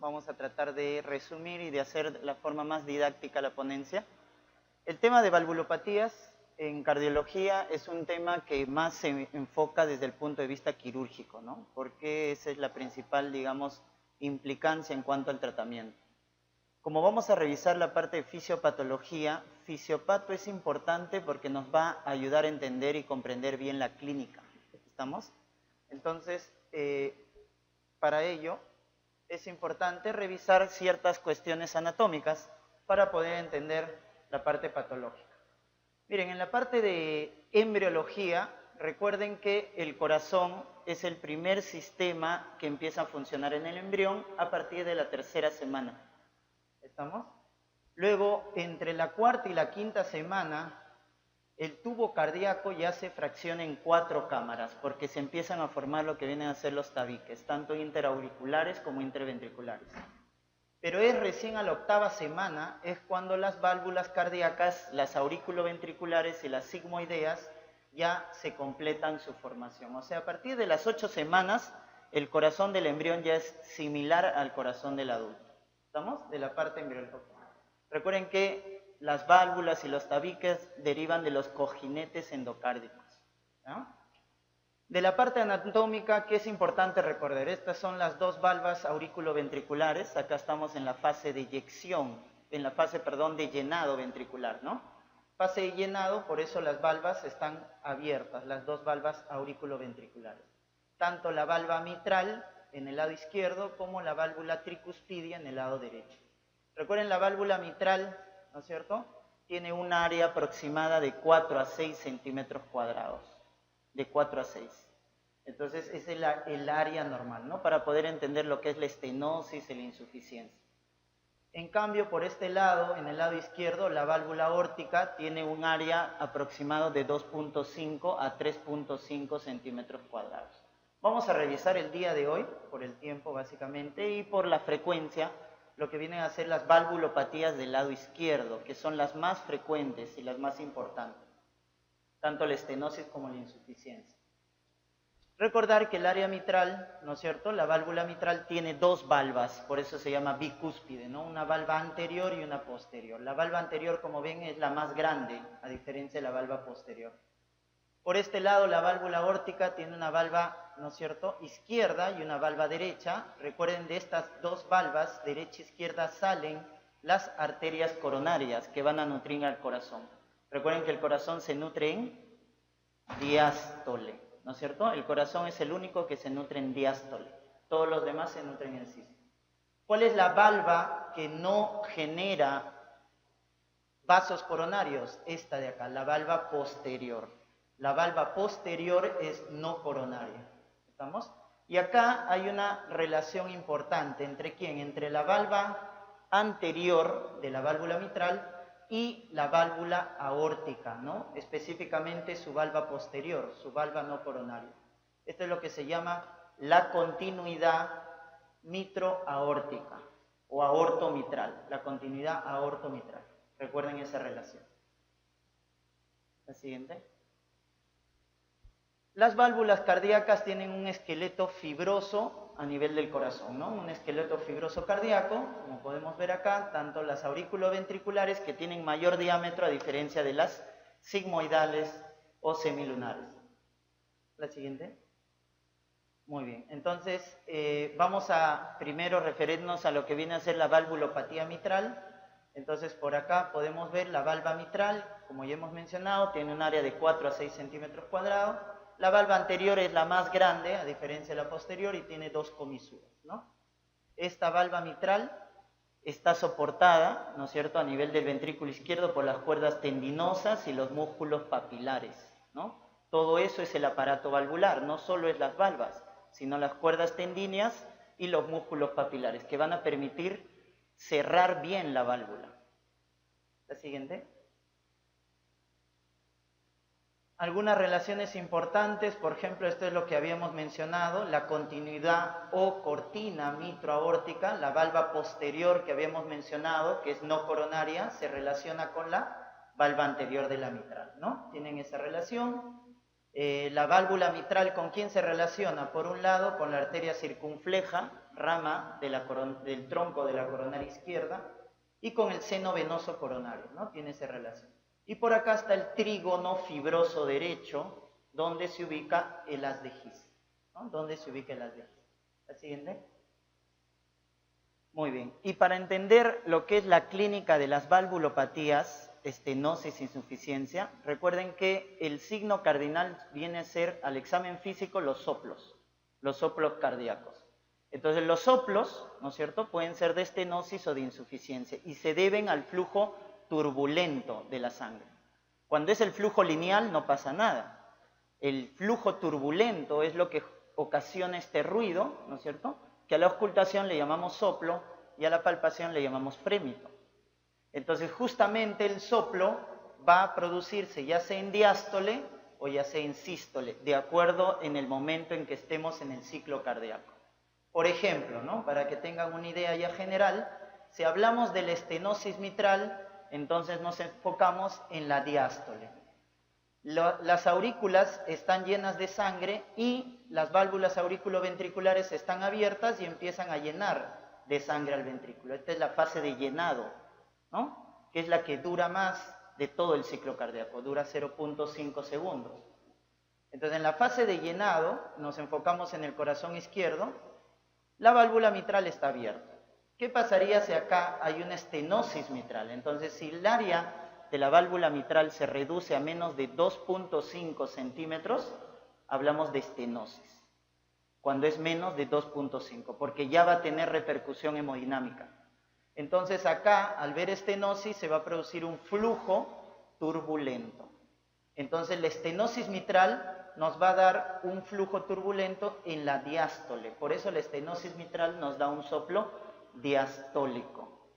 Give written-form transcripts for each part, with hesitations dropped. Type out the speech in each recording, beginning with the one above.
Vamos a tratar de resumir y de hacer la forma más didáctica la ponencia. El tema de valvulopatías en cardiología es un tema que más se enfoca desde el punto de vista quirúrgico, ¿no? Porque esa es la principal, digamos, implicancia en cuanto al tratamiento. Como vamos a revisar la parte de fisiopatología, fisiopato es importante porque nos va a ayudar a entender y comprender bien la clínica. ¿Estamos? Entonces, para ello es importante revisar ciertas cuestiones anatómicas para poder entender la parte patológica. Miren, en la parte de embriología, recuerden que el corazón es el primer sistema que empieza a funcionar en el embrión a partir de la tercera semana. ¿Estamos? Luego, entre la cuarta y la quinta semana, el tubo cardíaco ya se fracciona en 4 cámaras, porque se empiezan a formar lo que vienen a ser los tabiques, tanto interauriculares como interventriculares. Pero es recién a la 8ª semana, es cuando las válvulas cardíacas, las auriculoventriculares y las sigmoideas, ya se completan su formación. O sea, a partir de las 8 semanas, el corazón del embrión ya es similar al corazón del adulto. ¿Estamos? De la parte embriológica. Recuerden que las válvulas y los tabiques derivan de los cojinetes endocárdicos, ¿no? De la parte anatómica, ¿qué es importante recordar? Estas son las 2 valvas auriculoventriculares. Acá estamos en la fase de eyección, en la fase, perdón, de llenado ventricular, ¿no? Fase de llenado, por eso las valvas están abiertas, las 2 valvas auriculoventriculares. Tanto la valva mitral en el lado izquierdo como la válvula tricuspidia en el lado derecho. Recuerden, la válvula mitral, ¿no es cierto?, tiene un área aproximada de 4 a 6 centímetros cuadrados. De 4 a 6. Entonces, es el área normal, ¿no?, para poder entender lo que es la estenosis y la insuficiencia. En cambio, por este lado, en el lado izquierdo, la válvula aórtica tiene un área aproximado de 2.5 a 3.5 centímetros cuadrados. Vamos a revisar el día de hoy, por el tiempo básicamente, y por la frecuencia, lo que vienen a ser las valvulopatías del lado izquierdo, que son las más frecuentes y las más importantes, tanto la estenosis como la insuficiencia. Recordar que el área mitral, ¿no es cierto?, la válvula mitral tiene 2 valvas, por eso se llama bicúspide, ¿no?, una valva anterior y una posterior. La valva anterior, como ven, es la más grande, a diferencia de la valva posterior. Por este lado, la válvula aórtica tiene una valva, ¿no es cierto?, izquierda y una valva derecha. Recuerden, de estas 2 valvas, derecha e izquierda, salen las arterias coronarias que van a nutrir al corazón. Recuerden que el corazón se nutre en diástole, ¿no es cierto? El corazón es el único que se nutre en diástole. Todos los demás se nutren en sístole. ¿Cuál es la valva que no genera vasos coronarios? Esta de acá, la valva posterior. La valva posterior es no coronaria. ¿Estamos? Y acá hay una relación importante. ¿Entre quién? Entre la valva anterior de la válvula mitral y la válvula aórtica, ¿no? Específicamente su valva posterior, su valva no coronaria. Esto es lo que se llama la continuidad mitro-aórtica o aortomitral, la continuidad aortomitral. Recuerden esa relación. La siguiente. Las válvulas cardíacas tienen un esqueleto fibroso a nivel del corazón, ¿no? Un esqueleto fibroso cardíaco, como podemos ver acá, tanto las auriculoventriculares, que tienen mayor diámetro a diferencia de las sigmoidales o semilunares. La siguiente. Muy bien, entonces vamos a primero referirnos a lo que viene a ser la valvulopatía mitral. Entonces, por acá podemos ver la valva mitral, como ya hemos mencionado, tiene un área de 4 a 6 centímetros cuadrados. La valva anterior es la más grande, a diferencia de la posterior, y tiene 2 comisuras, ¿no? Esta valva mitral está soportada, ¿no es cierto?, a nivel del ventrículo izquierdo por las cuerdas tendinosas y los músculos papilares, ¿no? Todo eso es el aparato valvular, no solo es las valvas, sino las cuerdas tendíneas y los músculos papilares, que van a permitir cerrar bien la válvula. La siguiente. Algunas relaciones importantes, por ejemplo, esto es lo que habíamos mencionado, la continuidad o cortina mitroaórtica, la valva posterior que habíamos mencionado, que es no coronaria, se relaciona con la valva anterior de la mitral, ¿no? Tienen esa relación. La válvula mitral, ¿con quién se relaciona? Por un lado, con la arteria circunfleja, rama de del tronco de la coronaria izquierda y con el seno venoso coronario, ¿no? Tiene esa relación. Y por acá está el trígono fibroso derecho, donde se ubica el haz de His, ¿no? ¿Dónde se ubica el haz de His? ¿La siguiente? Muy bien. Y para entender lo que es la clínica de las valvulopatías, estenosis, insuficiencia, recuerden que el signo cardinal viene a ser al examen físico los soplos cardíacos. Entonces los soplos, ¿no es cierto?, pueden ser de estenosis o de insuficiencia y se deben al flujo turbulento de la sangre. Cuando es el flujo lineal no pasa nada. El flujo turbulento es lo que ocasiona este ruido, ¿no es cierto?, que a la auscultación le llamamos soplo y a la palpación le llamamos frémito. Entonces justamente el soplo va a producirse ya sea en diástole o ya sea en sístole, de acuerdo en el momento en que estemos en el ciclo cardíaco. Por ejemplo, ¿no?, para que tengan una idea ya general, si hablamos de la estenosis mitral, entonces nos enfocamos en la diástole. Las aurículas están llenas de sangre y las válvulas auriculoventriculares están abiertas y empiezan a llenar de sangre al ventrículo. Esta es la fase de llenado, ¿no?, que es la que dura más de todo el ciclo cardíaco, dura 0.5 segundos. Entonces, en la fase de llenado, nos enfocamos en el corazón izquierdo, la válvula mitral está abierta. ¿Qué pasaría si acá hay una estenosis mitral? Entonces, si el área de la válvula mitral se reduce a menos de 2.5 centímetros, hablamos de estenosis. Cuando es menos de 2.5, porque ya va a tener repercusión hemodinámica. Entonces acá, al ver estenosis, se va a producir un flujo turbulento. Entonces la estenosis mitral nos va a dar un flujo turbulento en la diástole. Por eso la estenosis mitral nos da un soplo diastólico.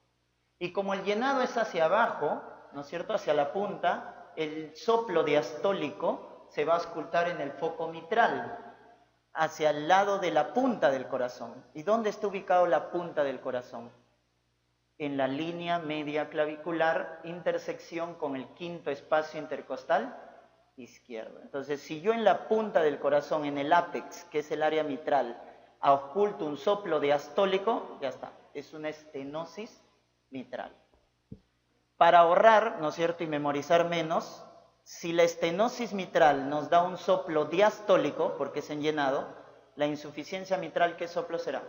Y como el llenado es hacia abajo, ¿no es cierto?, hacia la punta, el soplo diastólico se va a auscultar en el foco mitral, hacia el lado de la punta del corazón. ¿Y dónde está ubicado la punta del corazón? En la línea media clavicular, intersección con el quinto espacio intercostal izquierdo. Entonces, si yo en la punta del corazón, en el ápex, que es el área mitral, ausculto un soplo diastólico, ya está, es una estenosis mitral. Para ahorrar, ¿no es cierto?, y memorizar menos, si la estenosis mitral nos da un soplo diastólico, porque es en llenado, la insuficiencia mitral, ¿qué soplo será?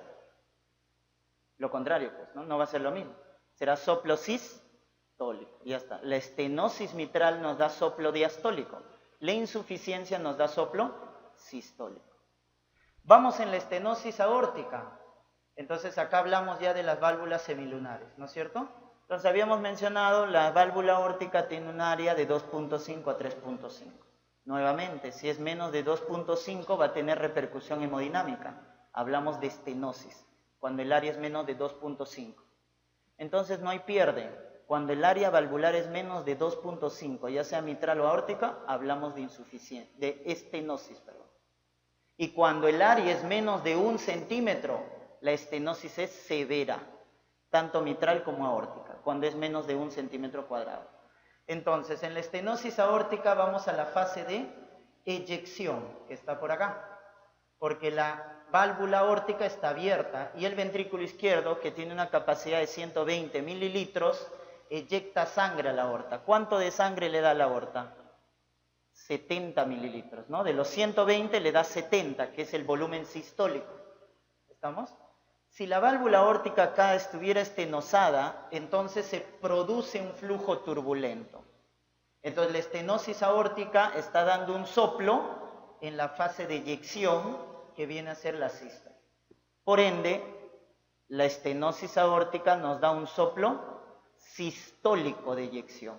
Lo contrario, pues, ¿no? No va a ser lo mismo. Será soplo sistólico. Ya está. La estenosis mitral nos da soplo diastólico. La insuficiencia nos da soplo sistólico. Vamos en la estenosis aórtica. Entonces acá hablamos ya de las válvulas semilunares, ¿no es cierto? Entonces habíamos mencionado, la válvula aórtica tiene un área de 2.5 a 3.5. Nuevamente, si es menos de 2.5 va a tener repercusión hemodinámica. Hablamos de estenosis, cuando el área es menos de 2.5. Entonces no hay pierde. Cuando el área valvular es menos de 2.5, ya sea mitral o aórtica, hablamos de insuficiencia, de estenosis, perdón. Y cuando el área es menos de 1 centímetro, la estenosis es severa, tanto mitral como aórtica, cuando es menos de 1 centímetro cuadrado. Entonces, en la estenosis aórtica vamos a la fase de eyección, que está por acá, porque la válvula aórtica está abierta y el ventrículo izquierdo, que tiene una capacidad de 120 mililitros, eyecta sangre a la aorta. ¿Cuánto de sangre le da a la aorta? 70 mililitros, ¿no? De los 120 le da 70, que es el volumen sistólico. ¿Estamos? Si la válvula aórtica acá estuviera estenosada, entonces se produce un flujo turbulento. Entonces la estenosis aórtica está dando un soplo en la fase de eyección, que viene a ser la sístole. Por ende, la estenosis aórtica nos da un soplo sistólico de eyección.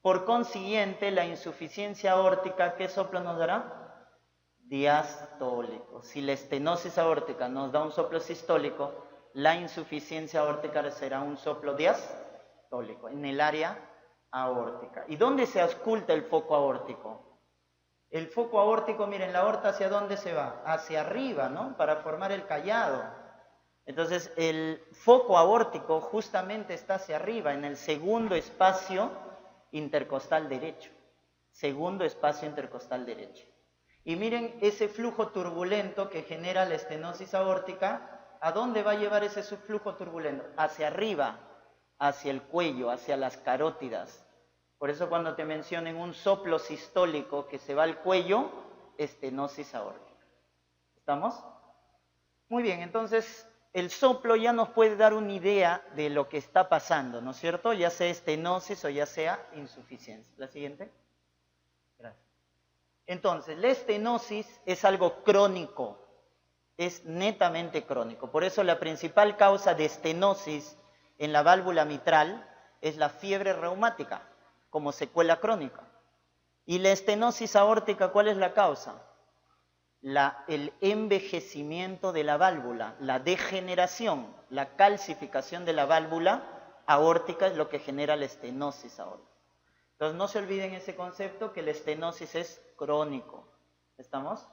Por consiguiente, la insuficiencia aórtica, ¿qué soplo nos dará? Diastólico. Si la estenosis aórtica nos da un soplo sistólico, la insuficiencia aórtica será un soplo diastólico en el área aórtica. ¿Y dónde se ausculta el foco aórtico? El foco aórtico, miren, la aorta ¿hacia dónde se va? Hacia arriba, ¿no? Para formar el callado. Entonces, el foco aórtico justamente está hacia arriba, en el segundo espacio intercostal derecho. Segundo espacio intercostal derecho. Y miren ese flujo turbulento que genera la estenosis aórtica. ¿A dónde va a llevar ese flujo turbulento? Hacia arriba, hacia el cuello, hacia las carótidas. Por eso cuando te mencionen un soplo sistólico que se va al cuello, estenosis aórtica. ¿Estamos? Muy bien, entonces el soplo ya nos puede dar una idea de lo que está pasando, ¿no es cierto? Ya sea estenosis o ya sea insuficiencia. La siguiente. Gracias. Entonces, la estenosis es algo crónico, es netamente crónico. Por eso la principal causa de estenosis en la válvula mitral es la fiebre reumática, como secuela crónica. Y la estenosis aórtica, ¿cuál es la causa? El envejecimiento de la válvula, la degeneración, la calcificación de la válvula aórtica es lo que genera la estenosis aórtica. Entonces no se olviden ese concepto que la estenosis es crónico. ¿Estamos?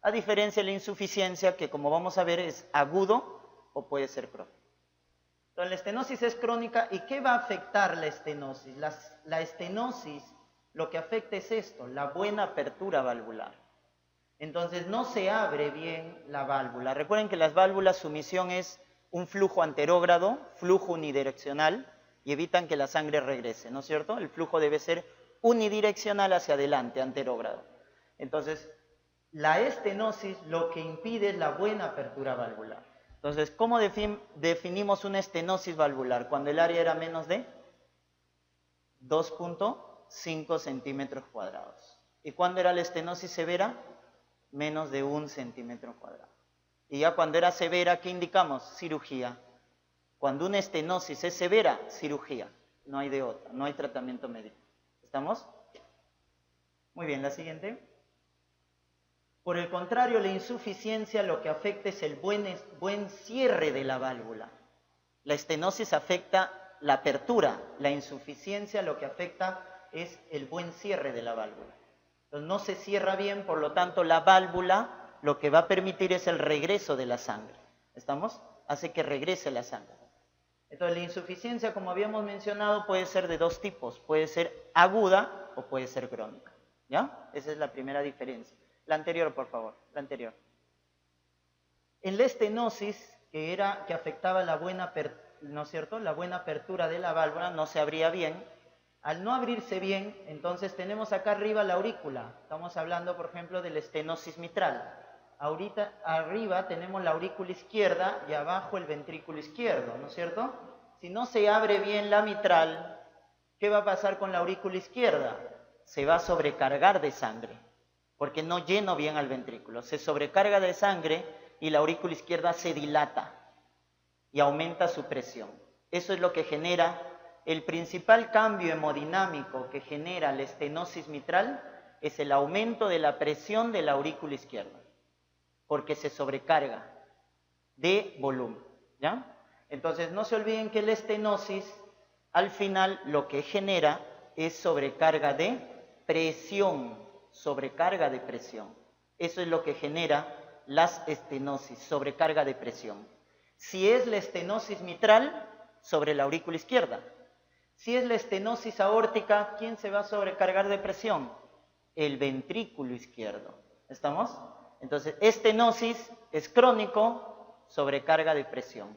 A diferencia de la insuficiencia que como vamos a ver es agudo o puede ser crónico. Entonces la estenosis es crónica y ¿qué va a afectar la estenosis? La estenosis lo que afecta es esto, la buena apertura valvular. Entonces no se abre bien la válvula. Recuerden que las válvulas su misión es un flujo anterógrado, flujo unidireccional y evitan que la sangre regrese, ¿no es cierto? El flujo debe ser unidireccional hacia adelante, anterógrado. Entonces la estenosis lo que impide es la buena apertura valvular. Entonces, ¿cómo definimos una estenosis valvular? Cuando el área era menos de 2.5 centímetros cuadrados. ¿Y cuándo era la estenosis severa? Menos de 1 centímetro cuadrado. Y ya cuando era severa, ¿qué indicamos? Cirugía. Cuando una estenosis es severa, cirugía. No hay de otra, no hay tratamiento médico. ¿Estamos? Muy bien, la siguiente. Por el contrario, la insuficiencia lo que afecta es el buen cierre de la válvula. La estenosis afecta la apertura, la insuficiencia lo que afecta es el buen cierre de la válvula. Entonces no se cierra bien, por lo tanto la válvula lo que va a permitir es el regreso de la sangre. ¿Estamos? Hace que regrese la sangre. Entonces la insuficiencia, como habíamos mencionado, puede ser de dos tipos. Puede ser aguda o puede ser crónica. ¿Ya? Esa es la primera diferencia. La anterior, por favor, la anterior. En la estenosis, que afectaba la buena, ¿no es cierto? La buena apertura de la válvula, no se abría bien. Al no abrirse bien, entonces tenemos acá arriba la aurícula. Estamos hablando, por ejemplo, de la estenosis mitral. Ahorita arriba tenemos la aurícula izquierda y abajo el ventrículo izquierdo, ¿no es cierto? Si no se abre bien la mitral, ¿qué va a pasar con la aurícula izquierda? Se va a sobrecargar de sangre, porque no lleno bien al ventrículo. Se sobrecarga de sangre y la aurícula izquierda se dilata y aumenta su presión. Eso es lo que genera el principal cambio hemodinámico que genera la estenosis mitral, es el aumento de la presión de la aurícula izquierda, porque se sobrecarga de volumen, ¿ya? Entonces no se olviden que la estenosis al final lo que genera es sobrecarga de presión, sobrecarga de presión. Eso es lo que genera las estenosis, sobrecarga de presión. Si es la estenosis mitral, sobre la aurícula izquierda. Si es la estenosis aórtica, ¿quién se va a sobrecargar de presión? El ventrículo izquierdo. ¿Estamos? Entonces, estenosis es crónico, sobrecarga de presión.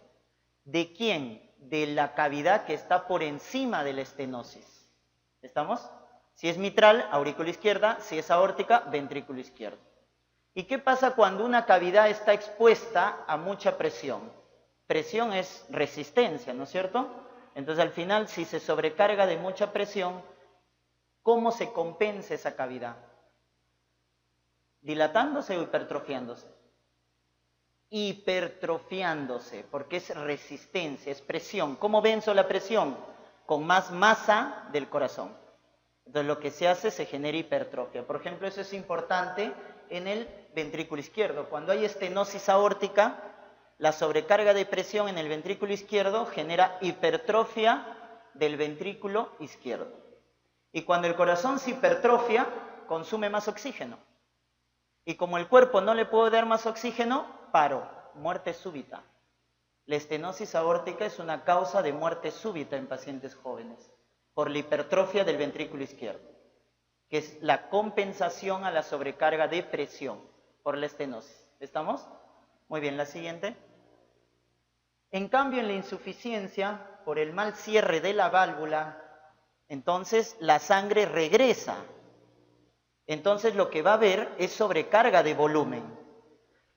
¿De quién? De la cavidad que está por encima de la estenosis. ¿Estamos? Si es mitral, aurícula izquierda. Si es aórtica, ventrículo izquierdo. ¿Y qué pasa cuando una cavidad está expuesta a mucha presión? Presión es resistencia, ¿no es cierto? Entonces, al final, si se sobrecarga de mucha presión, ¿cómo se compensa esa cavidad? ¿Dilatándose o hipertrofiándose? Hipertrofiándose, porque es resistencia, es presión. ¿Cómo venzo la presión? Con más masa del corazón. Entonces, lo que se hace, se genera hipertrofia. Por ejemplo, eso es importante en el ventrículo izquierdo. Cuando hay estenosis aórtica, la sobrecarga de presión en el ventrículo izquierdo genera hipertrofia del ventrículo izquierdo. Y cuando el corazón se hipertrofia, consume más oxígeno. Y como el cuerpo no le puede dar más oxígeno, paro, muerte súbita. La estenosis aórtica es una causa de muerte súbita en pacientes jóvenes, por la hipertrofia del ventrículo izquierdo. que es la compensación a la sobrecarga de presión por la estenosis. ¿Estamos? Muy bien, la siguiente. En cambio, en la insuficiencia, por el mal cierre de la válvula, entonces la sangre regresa. Entonces lo que va a haber es sobrecarga de volumen.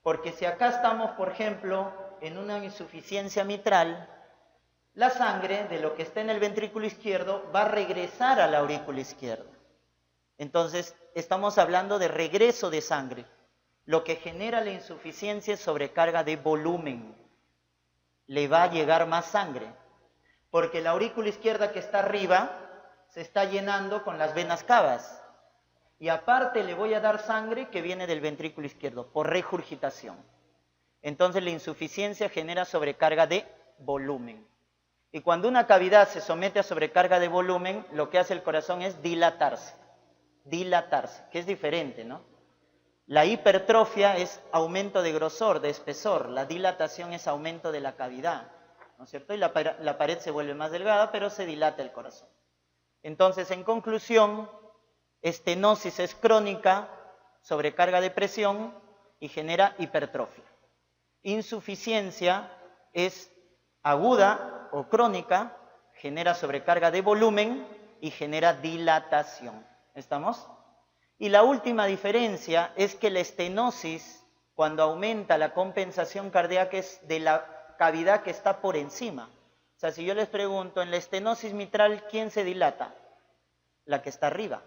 Porque si acá estamos, por ejemplo, en una insuficiencia mitral, la sangre de lo que está en el ventrículo izquierdo va a regresar a la aurícula izquierda. Entonces estamos hablando de regreso de sangre. Lo que genera la insuficiencia es sobrecarga de volumen. Le va a llegar más sangre, porque la aurícula izquierda que está arriba se está llenando con las venas cavas. Y aparte le voy a dar sangre que viene del ventrículo izquierdo, por regurgitación. Entonces la insuficiencia genera sobrecarga de volumen. Y cuando una cavidad se somete a sobrecarga de volumen, lo que hace el corazón es dilatarse. Dilatarse, que es diferente, ¿no? La hipertrofia es aumento de grosor, de espesor. La dilatación es aumento de la cavidad, ¿no es cierto? Y la pared se vuelve más delgada, pero se dilata el corazón. Entonces, en conclusión, estenosis es crónica, sobrecarga de presión y genera hipertrofia. Insuficiencia es aguda o crónica, genera sobrecarga de volumen y genera dilatación. ¿Estamos? Y la última diferencia es que la estenosis, cuando aumenta la compensación cardíaca, es de la cavidad que está por encima. O sea, si yo les pregunto, en la estenosis mitral, ¿quién se dilata? La que está arriba,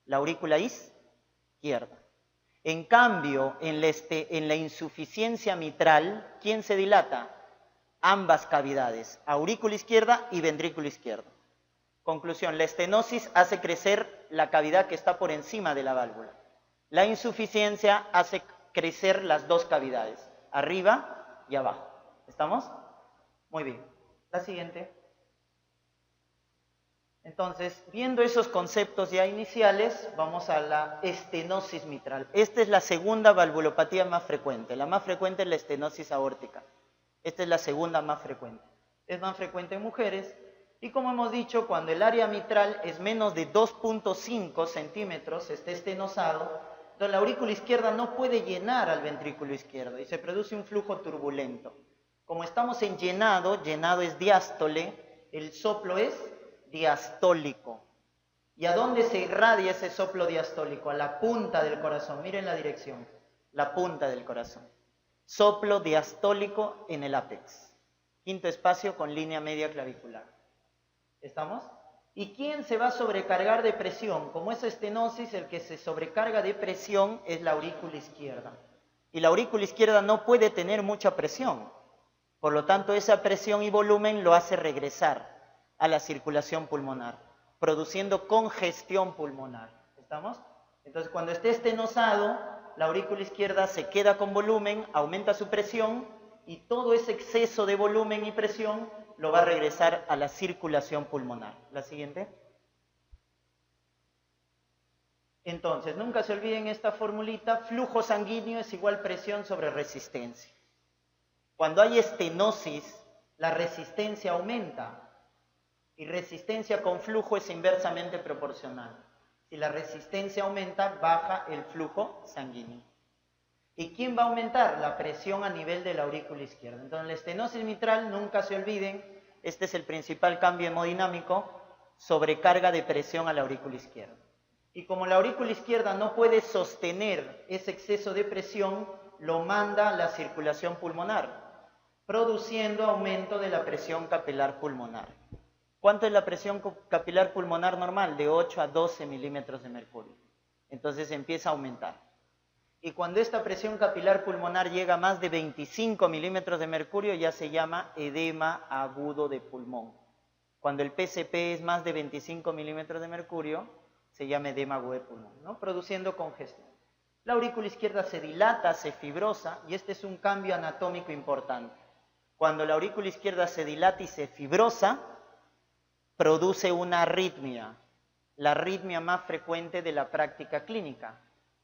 la aurícula izquierda. En cambio, en la insuficiencia mitral, ¿quién se dilata? Ambas cavidades, aurícula izquierda y ventrículo izquierdo. Conclusión, la estenosis hace crecer la cavidad que está por encima de la válvula. La insuficiencia hace crecer las dos cavidades, arriba y abajo. ¿Estamos? Muy bien. La siguiente. Entonces, viendo esos conceptos ya iniciales, vamos a la estenosis mitral. Esta es la segunda valvulopatía más frecuente. La más frecuente es la estenosis aórtica. Esta es la segunda más frecuente. Es más frecuente en mujeres. Y como hemos dicho, cuando el área mitral es menos de 2.5 centímetros, está estenosado, entonces la aurícula izquierda no puede llenar al ventrículo izquierdo y se produce un flujo turbulento. Como estamos en llenado, llenado es diástole, el soplo es diastólico. ¿Y a dónde se irradia ese soplo diastólico? A la punta del corazón. Miren la dirección, la punta del corazón. Soplo diastólico en el ápex. Quinto espacio con línea media clavicular. ¿Estamos? ¿Y quién se va a sobrecargar de presión? Como es estenosis, el que se sobrecarga de presión es la aurícula izquierda. Y la aurícula izquierda no puede tener mucha presión. Por lo tanto, esa presión y volumen lo hace regresar a la circulación pulmonar, produciendo congestión pulmonar. ¿Estamos? Entonces, cuando esté estenosado, la aurícula izquierda se queda con volumen, aumenta su presión y todo ese exceso de volumen y presión lo va a regresar a la circulación pulmonar. La siguiente. Entonces, nunca se olviden esta formulita, flujo sanguíneo es igual presión sobre resistencia. Cuando hay estenosis, la resistencia aumenta y resistencia con flujo es inversamente proporcional. Si la resistencia aumenta, baja el flujo sanguíneo. ¿Y quién va a aumentar? La presión a nivel de la aurícula izquierda. Entonces, la estenosis mitral, nunca se olviden, este es el principal cambio hemodinámico, sobrecarga de presión a la aurícula izquierda. Y como la aurícula izquierda no puede sostener ese exceso de presión, lo manda a la circulación pulmonar, produciendo aumento de la presión capilar pulmonar. ¿Cuánto es la presión capilar pulmonar normal? De 8 a 12 milímetros de mercurio. Entonces empieza a aumentar. Y cuando esta presión capilar pulmonar llega a más de 25 milímetros de mercurio, ya se llama edema agudo de pulmón. Cuando el PCP es más de 25 milímetros de mercurio, se llama edema agudo de pulmón, ¿no? Produciendo congestión. La aurícula izquierda se dilata, se fibrosa, y este es un cambio anatómico importante. Cuando la aurícula izquierda se dilata y se fibrosa, produce una arritmia, la arritmia más frecuente de la práctica clínica,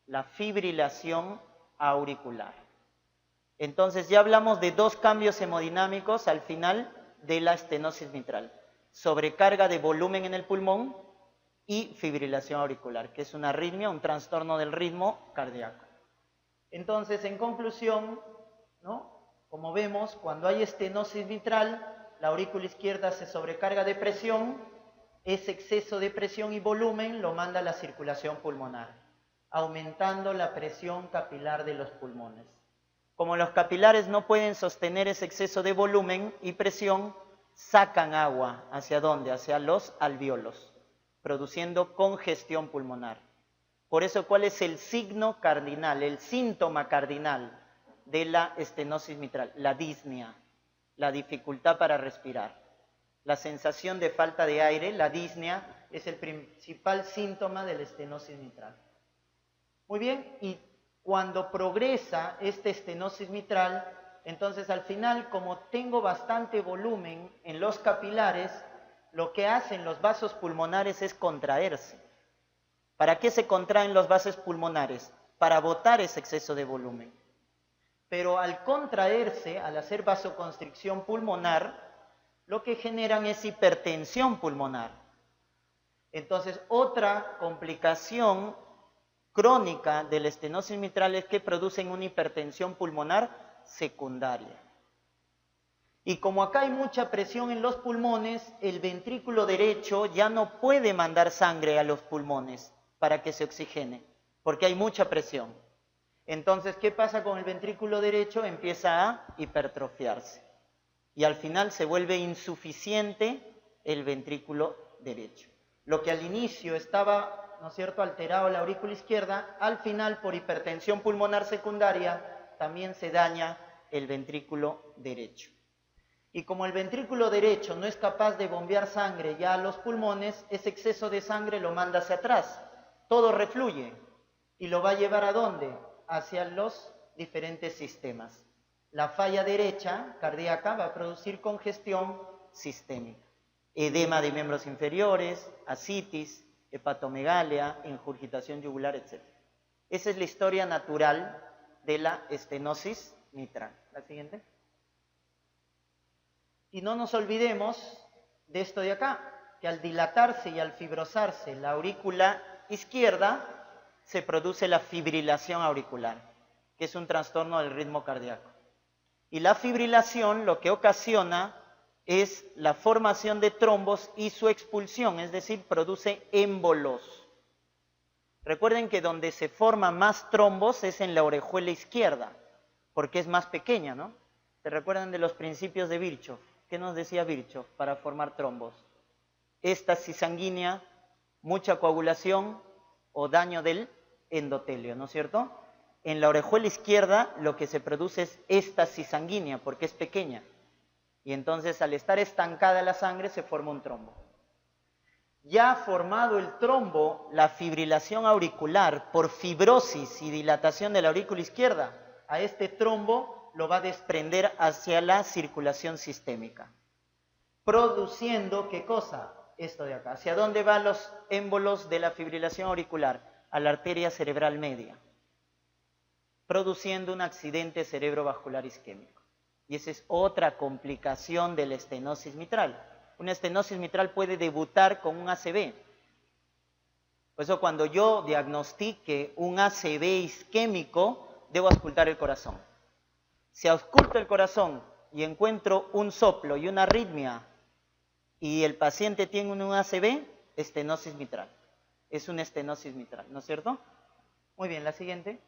la fibrilación auricular. Entonces ya hablamos de dos cambios hemodinámicos al final de la estenosis mitral. Sobrecarga de volumen en el pulmón y fibrilación auricular, que es una arritmia, un trastorno del ritmo cardíaco. Entonces, en conclusión, ¿no? Como vemos, cuando hay estenosis mitral, la aurícula izquierda se sobrecarga de presión, ese exceso de presión y volumen lo manda a la circulación pulmonar, aumentando la presión capilar de los pulmones. Como los capilares no pueden sostener ese exceso de volumen y presión, sacan agua. ¿Hacia dónde? Hacia los alvéolos, produciendo congestión pulmonar. Por eso, ¿cuál es el signo cardinal, el síntoma cardinal de la estenosis mitral? La disnea, la dificultad para respirar. La sensación de falta de aire, la disnea, es el principal síntoma de la estenosis mitral. Muy bien, y cuando progresa esta estenosis mitral, entonces al final, como tengo bastante volumen en los capilares, lo que hacen los vasos pulmonares es contraerse. ¿Para qué se contraen los vasos pulmonares? Para botar ese exceso de volumen. Pero al contraerse, al hacer vasoconstricción pulmonar, lo que generan es hipertensión pulmonar. Entonces, otra complicación crónica de la estenosis mitral es que producen una hipertensión pulmonar secundaria. Y como acá hay mucha presión en los pulmones, el ventrículo derecho ya no puede mandar sangre a los pulmones para que se oxigene, porque hay mucha presión. Entonces, ¿qué pasa con el ventrículo derecho? Empieza a hipertrofiarse. Y al final se vuelve insuficiente el ventrículo derecho. Lo que al inicio estaba, ¿no es cierto?, alterado la aurícula izquierda, al final por hipertensión pulmonar secundaria también se daña el ventrículo derecho. Y como el ventrículo derecho no es capaz de bombear sangre ya a los pulmones, ese exceso de sangre lo manda hacia atrás. Todo refluye y lo va a llevar ¿a dónde? Hacia los diferentes sistemas. La falla derecha cardíaca va a producir congestión sistémica, edema de miembros inferiores, ascitis, hepatomegalia, ingurgitación yugular, etc. Esa es la historia natural de la estenosis mitral. La siguiente. Y no nos olvidemos de esto de acá, que al dilatarse y al fibrosarse la aurícula izquierda, se produce la fibrilación auricular, que es un trastorno del ritmo cardíaco. Y la fibrilación lo que ocasiona es la formación de trombos y su expulsión, es decir, produce émbolos. Recuerden que donde se forman más trombos es en la orejuela izquierda, porque es más pequeña, ¿no? ¿Se recuerdan de los principios de Virchow? ¿Qué nos decía Virchow para formar trombos? Éstasis sanguínea, mucha coagulación o daño del endotelio, ¿no es cierto? En la orejuela izquierda lo que se produce es éstasis sanguínea porque es pequeña. Y entonces al estar estancada la sangre se forma un trombo. Ya formado el trombo, la fibrilación auricular por fibrosis y dilatación de la aurícula izquierda, a este trombo lo va a desprender hacia la circulación sistémica. Produciendo, ¿qué cosa? Esto de acá. ¿Hacia dónde van los émbolos de la fibrilación auricular? A la arteria cerebral media, produciendo un accidente cerebrovascular isquémico. Y esa es otra complicación de la estenosis mitral. Una estenosis mitral puede debutar con un ACV. Por eso cuando yo diagnostique un ACV isquémico, debo auscultar el corazón. Si ausculto el corazón y encuentro un soplo y una arritmia y el paciente tiene un ACV, estenosis mitral. Es una estenosis mitral, ¿no es cierto? Muy bien, la siguiente.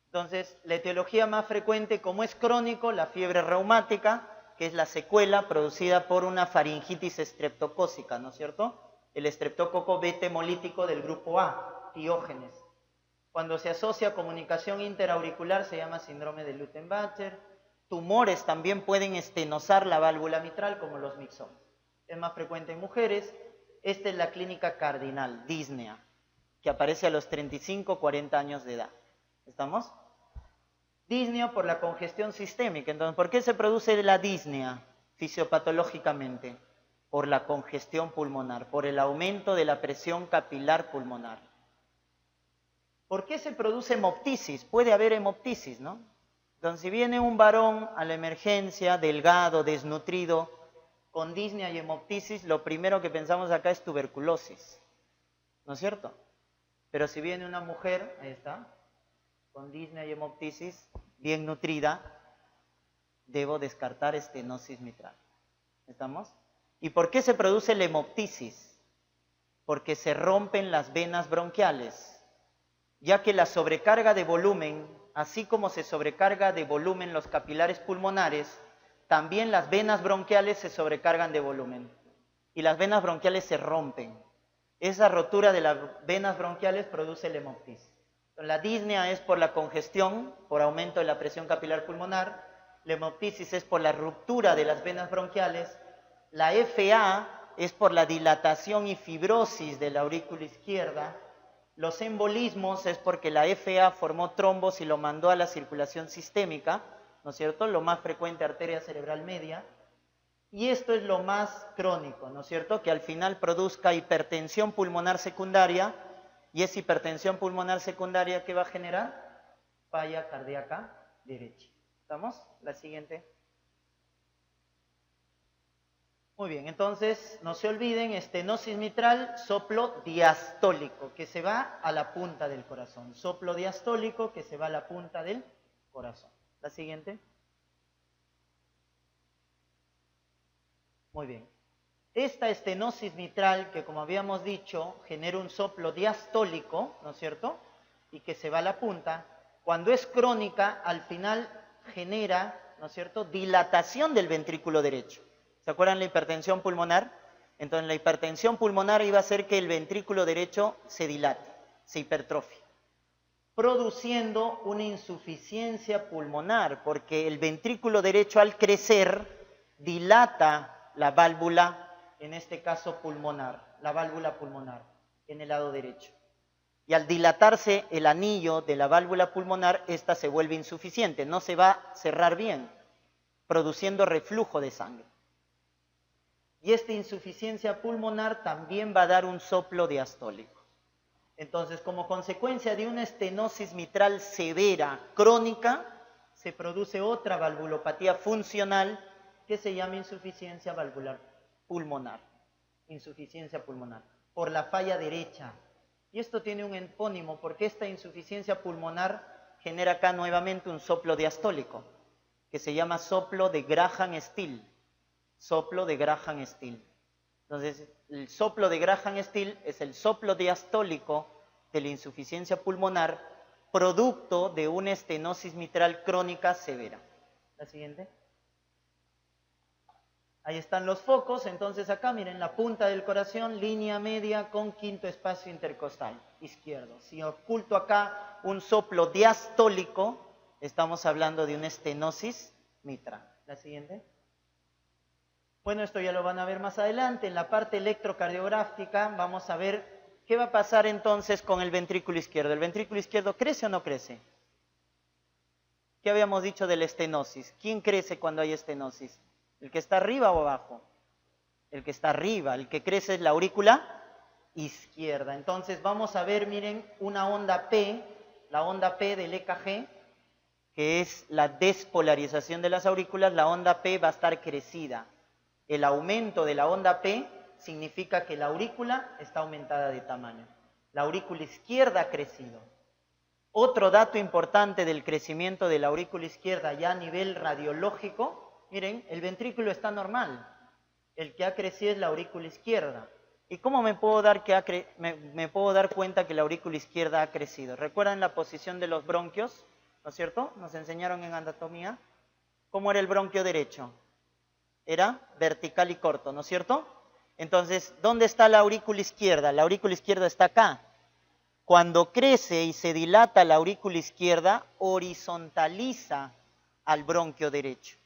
Entonces, la etiología más frecuente, como es crónico, la fiebre reumática, que es la secuela producida por una faringitis estreptocócica, ¿no es cierto? El estreptococo beta hemolítico del grupo A, Diógenes. Cuando se asocia a comunicación interauricular se llama síndrome de Lutten-Bacher. Tumores también pueden estenosar la válvula mitral, como los mixomas. Es más frecuente en mujeres. Esta es la clínica cardinal, disnea, que aparece a los 35-40 años de edad. ¿Estamos? Disnea por la congestión sistémica. Entonces, ¿por qué se produce la disnea fisiopatológicamente? Por la congestión pulmonar, por el aumento de la presión capilar pulmonar. ¿Por qué se produce hemoptisis? Puede haber hemoptisis, ¿no? Entonces, si viene un varón a la emergencia, delgado, desnutrido, con disnea y hemoptisis, lo primero que pensamos acá es tuberculosis, ¿no es cierto? Pero si viene una mujer, ahí está, con disnea y hemoptisis, bien nutrida, debo descartar estenosis mitral. ¿Estamos? ¿Y por qué se produce la hemoptisis? Porque se rompen las venas bronquiales, ya que la sobrecarga de volumen, así como se sobrecarga de volumen los capilares pulmonares, también las venas bronquiales se sobrecargan de volumen y las venas bronquiales se rompen. Esa rotura de las venas bronquiales produce la hemoptisis. La disnea es por la congestión, por aumento de la presión capilar pulmonar. La hemoptisis es por la ruptura de las venas bronquiales. La FA es por la dilatación y fibrosis de la aurícula izquierda. Los embolismos es porque la FA formó trombos y lo mandó a la circulación sistémica, ¿no es cierto? Lo más frecuente, arteria cerebral media. Y esto es lo más crónico, ¿no es cierto? Que al final produzca hipertensión pulmonar secundaria, y esa hipertensión pulmonar secundaria, ¿qué va a generar? Falla cardíaca derecha. ¿Estamos? La siguiente. Muy bien, entonces no se olviden, estenosis mitral, soplo diastólico, que se va a la punta del corazón. Soplo diastólico que se va a la punta del corazón. La siguiente. Muy bien. Esta estenosis mitral, que como habíamos dicho, genera un soplo diastólico, ¿no es cierto? Y que se va a la punta. Cuando es crónica, al final genera, ¿no es cierto?, dilatación del ventrículo derecho. ¿Se acuerdan la hipertensión pulmonar? Entonces la hipertensión pulmonar iba a hacer que el ventrículo derecho se dilate, se hipertrofie, produciendo una insuficiencia pulmonar, porque el ventrículo derecho al crecer dilata la válvula, en este caso pulmonar, la válvula pulmonar en el lado derecho. Y al dilatarse el anillo de la válvula pulmonar, esta se vuelve insuficiente, no se va a cerrar bien, produciendo reflujo de sangre. Y esta insuficiencia pulmonar también va a dar un soplo diastólico. Entonces, como consecuencia de una estenosis mitral severa, crónica, se produce otra valvulopatía funcional que se llama insuficiencia valvular pulmonar. Insuficiencia pulmonar, por la falla derecha. Y esto tiene un epónimo porque esta insuficiencia pulmonar genera acá nuevamente un soplo diastólico, que se llama soplo de Graham-Still. Soplo de Graham-Still. Entonces, el soplo de Graham-Still es el soplo diastólico de la insuficiencia pulmonar, producto de una estenosis mitral crónica severa. La siguiente. Ahí están los focos, entonces acá miren la punta del corazón, línea media con quinto espacio intercostal izquierdo. Si oculto acá un soplo diastólico, estamos hablando de una estenosis mitral. La siguiente. Bueno, esto ya lo van a ver más adelante. En la parte electrocardiográfica vamos a ver qué va a pasar entonces con el ventrículo izquierdo. ¿El ventrículo izquierdo crece o no crece? ¿Qué habíamos dicho de la estenosis? ¿Quién crece cuando hay estenosis? ¿El que está arriba o abajo? El que está arriba. El que crece es la aurícula izquierda. Entonces vamos a ver, miren, una onda P, la onda P del EKG, que es la despolarización de las aurículas. La onda P va a estar crecida. El aumento de la onda P significa que la aurícula está aumentada de tamaño. La aurícula izquierda ha crecido. Otro dato importante del crecimiento de la aurícula izquierda ya a nivel radiológico, miren, el ventrículo está normal. El que ha crecido es la aurícula izquierda. ¿Y cómo me puedo dar cuenta que la aurícula izquierda ha crecido? ¿Recuerdan la posición de los bronquios? ¿No es cierto? Nos enseñaron en anatomía. ¿Cómo era el bronquio derecho? Era vertical y corto, ¿no es cierto? Entonces, ¿dónde está la aurícula izquierda? La aurícula izquierda está acá. Cuando crece y se dilata la aurícula izquierda, horizontaliza al bronquio derecho.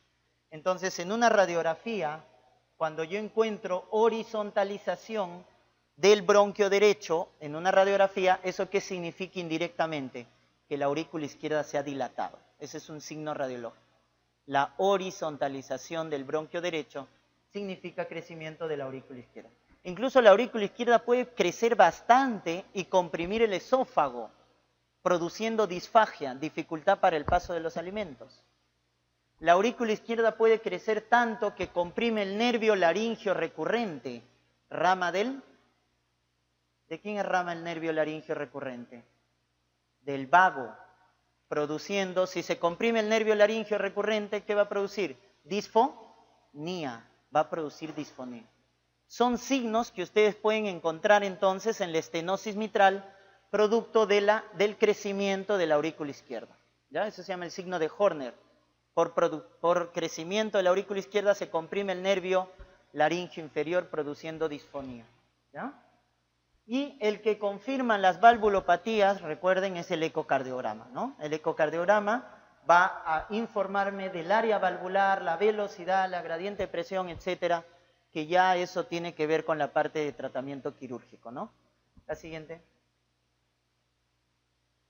Entonces, en una radiografía, cuando yo encuentro horizontalización del bronquio derecho en una radiografía, ¿eso qué significa indirectamente? Que la aurícula izquierda se ha dilatado. Ese es un signo radiológico. La horizontalización del bronquio derecho significa crecimiento de la aurícula izquierda. Incluso la aurícula izquierda puede crecer bastante y comprimir el esófago, produciendo disfagia, dificultad para el paso de los alimentos. La aurícula izquierda puede crecer tanto que comprime el nervio laringio recurrente, rama del... ¿De quién es rama el nervio laringio recurrente? Del vago, produciendo, si se comprime el nervio laringio recurrente, ¿qué va a producir? Disfonía, va a producir disfonía. Son signos que ustedes pueden encontrar entonces en la estenosis mitral, producto del crecimiento de la aurícula izquierda. ¿Ya? Eso se llama el signo de Horner. Por crecimiento de la aurícula izquierda se comprime el nervio laringio inferior produciendo disfonía. ¿Ya? Y el que confirma las valvulopatías, recuerden, es el ecocardiograma, ¿no? El ecocardiograma va a informarme del área valvular, la velocidad, la gradiente de presión, etcétera, que ya eso tiene que ver con la parte de tratamiento quirúrgico, ¿no? La siguiente.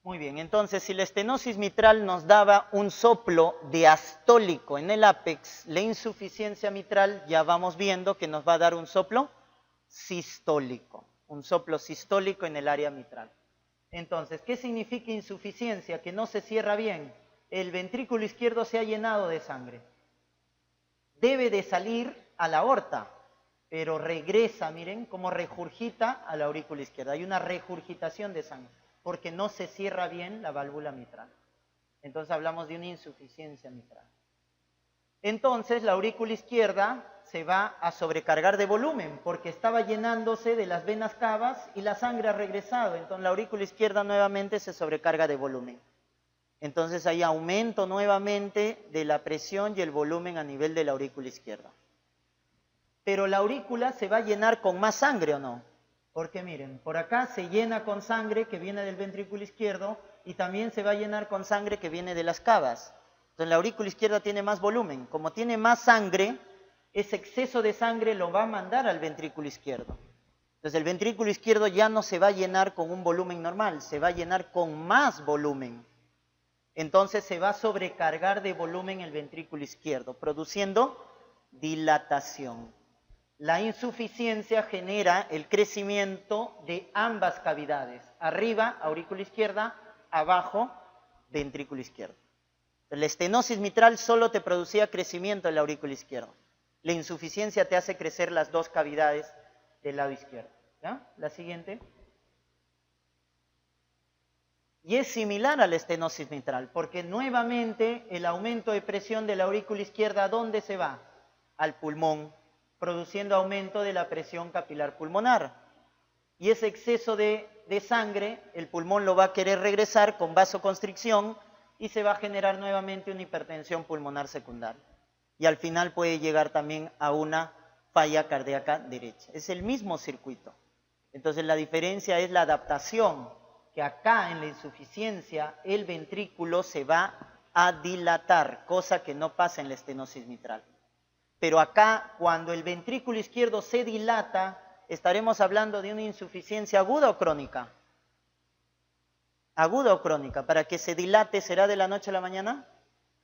Muy bien, entonces si la estenosis mitral nos daba un soplo diastólico en el ápex, la insuficiencia mitral ya vamos viendo que nos va a dar un soplo sistólico. Un soplo sistólico en el área mitral. Entonces, ¿qué significa insuficiencia? Que no se cierra bien. El ventrículo izquierdo se ha llenado de sangre. Debe de salir a la aorta, pero regresa, miren, como regurgita a la aurícula izquierda. Hay una regurgitación de sangre, porque no se cierra bien la válvula mitral. Entonces hablamos de una insuficiencia mitral. Entonces la aurícula izquierda se va a sobrecargar de volumen porque estaba llenándose de las venas cavas y la sangre ha regresado. Entonces la aurícula izquierda nuevamente se sobrecarga de volumen. Entonces hay aumento nuevamente de la presión y el volumen a nivel de la aurícula izquierda. Pero la aurícula se va a llenar con más sangre, ¿o no? Porque miren, por acá se llena con sangre que viene del ventrículo izquierdo y también se va a llenar con sangre que viene de las cavas. Entonces la aurícula izquierda tiene más volumen. Como tiene más sangre, ese exceso de sangre lo va a mandar al ventrículo izquierdo. Entonces el ventrículo izquierdo ya no se va a llenar con un volumen normal, se va a llenar con más volumen. Entonces se va a sobrecargar de volumen el ventrículo izquierdo, produciendo dilatación. La insuficiencia genera el crecimiento de ambas cavidades. Arriba, aurícula izquierda, abajo, ventrículo izquierdo. La estenosis mitral solo te producía crecimiento en la aurícula izquierda. La insuficiencia te hace crecer las dos cavidades del lado izquierdo. ¿Ya? La siguiente. Y es similar a la estenosis mitral, porque nuevamente el aumento de presión de la aurícula izquierda, ¿a dónde se va? Al pulmón, produciendo aumento de la presión capilar pulmonar. Y ese exceso de sangre, el pulmón lo va a querer regresar con vasoconstricción y se va a generar nuevamente una hipertensión pulmonar secundaria. Y al final puede llegar también a una falla cardíaca derecha. Es el mismo circuito. Entonces la diferencia es la adaptación, que acá en la insuficiencia el ventrículo se va a dilatar, cosa que no pasa en la estenosis mitral. Pero acá, cuando el ventrículo izquierdo se dilata, estaremos hablando de una insuficiencia aguda o crónica. Aguda o crónica. Para que se dilate, ¿será de la noche a la mañana?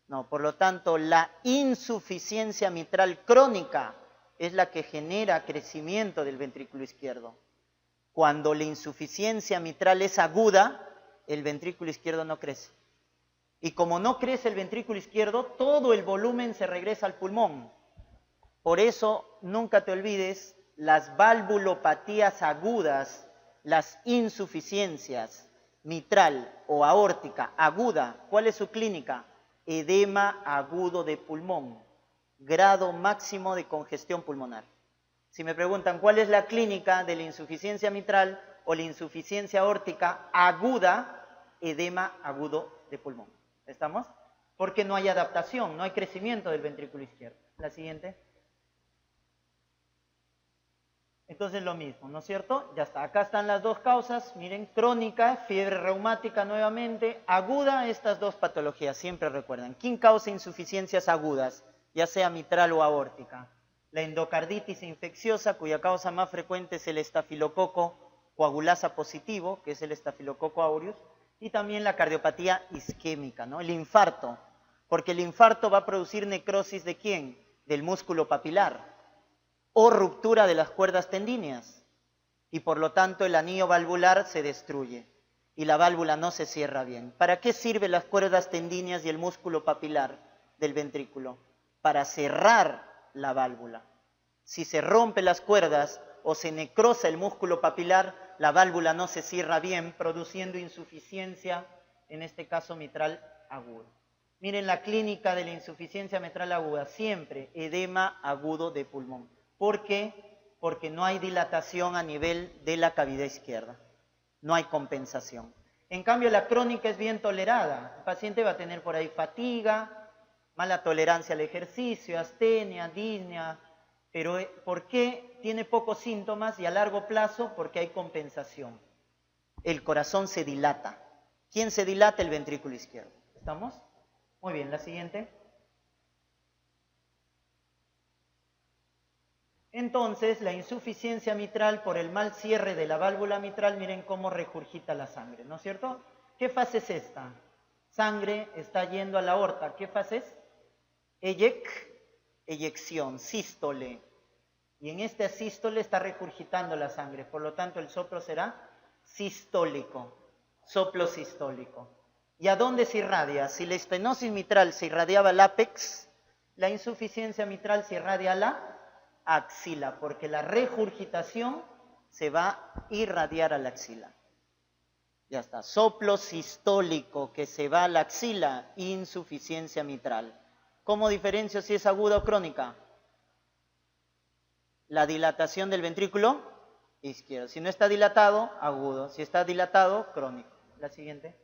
No, por lo tanto, la insuficiencia mitral crónica es la que genera crecimiento del ventrículo izquierdo. Cuando la insuficiencia mitral es aguda, el ventrículo izquierdo no crece. Y como no crece el ventrículo izquierdo, todo el volumen se regresa al pulmón. Por eso, nunca te olvides, las valvulopatías agudas, las insuficiencias mitral o aórtica aguda, ¿cuál es su clínica? Edema agudo de pulmón, grado máximo de congestión pulmonar. Si me preguntan cuál es la clínica de la insuficiencia mitral o la insuficiencia aórtica aguda, edema agudo de pulmón. ¿Estamos? Porque no hay adaptación, no hay crecimiento del ventrículo izquierdo. La siguiente. Entonces lo mismo, ¿no es cierto? Ya está, acá están las dos causas, miren, crónica, fiebre reumática nuevamente, aguda, estas dos patologías, siempre recuerdan. ¿Quién causa insuficiencias agudas, ya sea mitral o aórtica? La endocarditis infecciosa, cuya causa más frecuente es el estafilococo coagulasa positivo, que es el estafilococo aureus, y también la cardiopatía isquémica, ¿no? El infarto, porque el infarto va a producir necrosis ¿de quién? Del músculo papilar, o ruptura de las cuerdas tendíneas, y por lo tanto el anillo valvular se destruye y la válvula no se cierra bien. ¿Para qué sirven las cuerdas tendíneas y el músculo papilar? del ventrículo para cerrar la válvula. Si se rompen las cuerdas o se necrosa el músculo papilar, la válvula no se cierra bien, produciendo insuficiencia, en este caso mitral aguda. Miren la clínica de la insuficiencia mitral aguda, siempre edema agudo de pulmón. ¿Por qué? Porque no hay dilatación a nivel de la cavidad izquierda, no hay compensación. En cambio, la crónica es bien tolerada. El paciente va a tener por ahí fatiga, mala tolerancia al ejercicio, astenia, disnea. Pero ¿por qué tiene pocos síntomas y a largo plazo? Porque hay compensación. El corazón se dilata. ¿Quién se dilata? El ventrículo izquierdo. ¿Estamos? Muy bien, la siguiente. Entonces, la insuficiencia mitral por el mal cierre de la válvula mitral, miren cómo regurgita la sangre, ¿no es cierto? ¿Qué fase es esta? Sangre está yendo a la aorta. ¿Qué fase es? Eyección, sístole. Y en esta sístole está regurgitando la sangre, por lo tanto el soplo será sistólico, soplo sistólico. ¿Y a dónde se irradia? Si la estenosis mitral se irradiaba al ápex, la insuficiencia mitral se irradia a la axila, porque la regurgitación se va a irradiar a la axila. Ya está, soplo sistólico que se va a la axila, insuficiencia mitral. ¿Cómo diferencio si es aguda o crónica? La dilatación del ventrículo izquierdo. Si no está dilatado, agudo. Si está dilatado, crónico. La siguiente.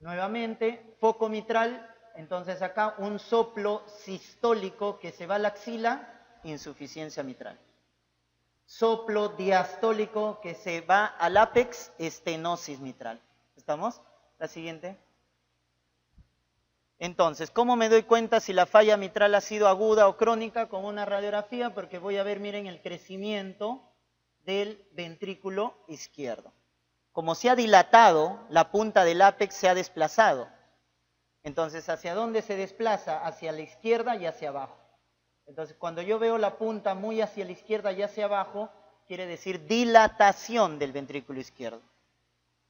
Nuevamente, foco mitral. Entonces acá un soplo sistólico que se va a la axila, insuficiencia mitral. Soplo diastólico que se va al ápex, estenosis mitral. ¿Estamos? La siguiente. Entonces, ¿cómo me doy cuenta si la falla mitral ha sido aguda o crónica? Con una radiografía, porque voy a ver, miren, el crecimiento del ventrículo izquierdo. Como se ha dilatado, la punta del ápex se ha desplazado. Entonces, ¿hacia dónde se desplaza? Hacia la izquierda y hacia abajo. Entonces, cuando yo veo la punta muy hacia la izquierda y hacia abajo, quiere decir dilatación del ventrículo izquierdo.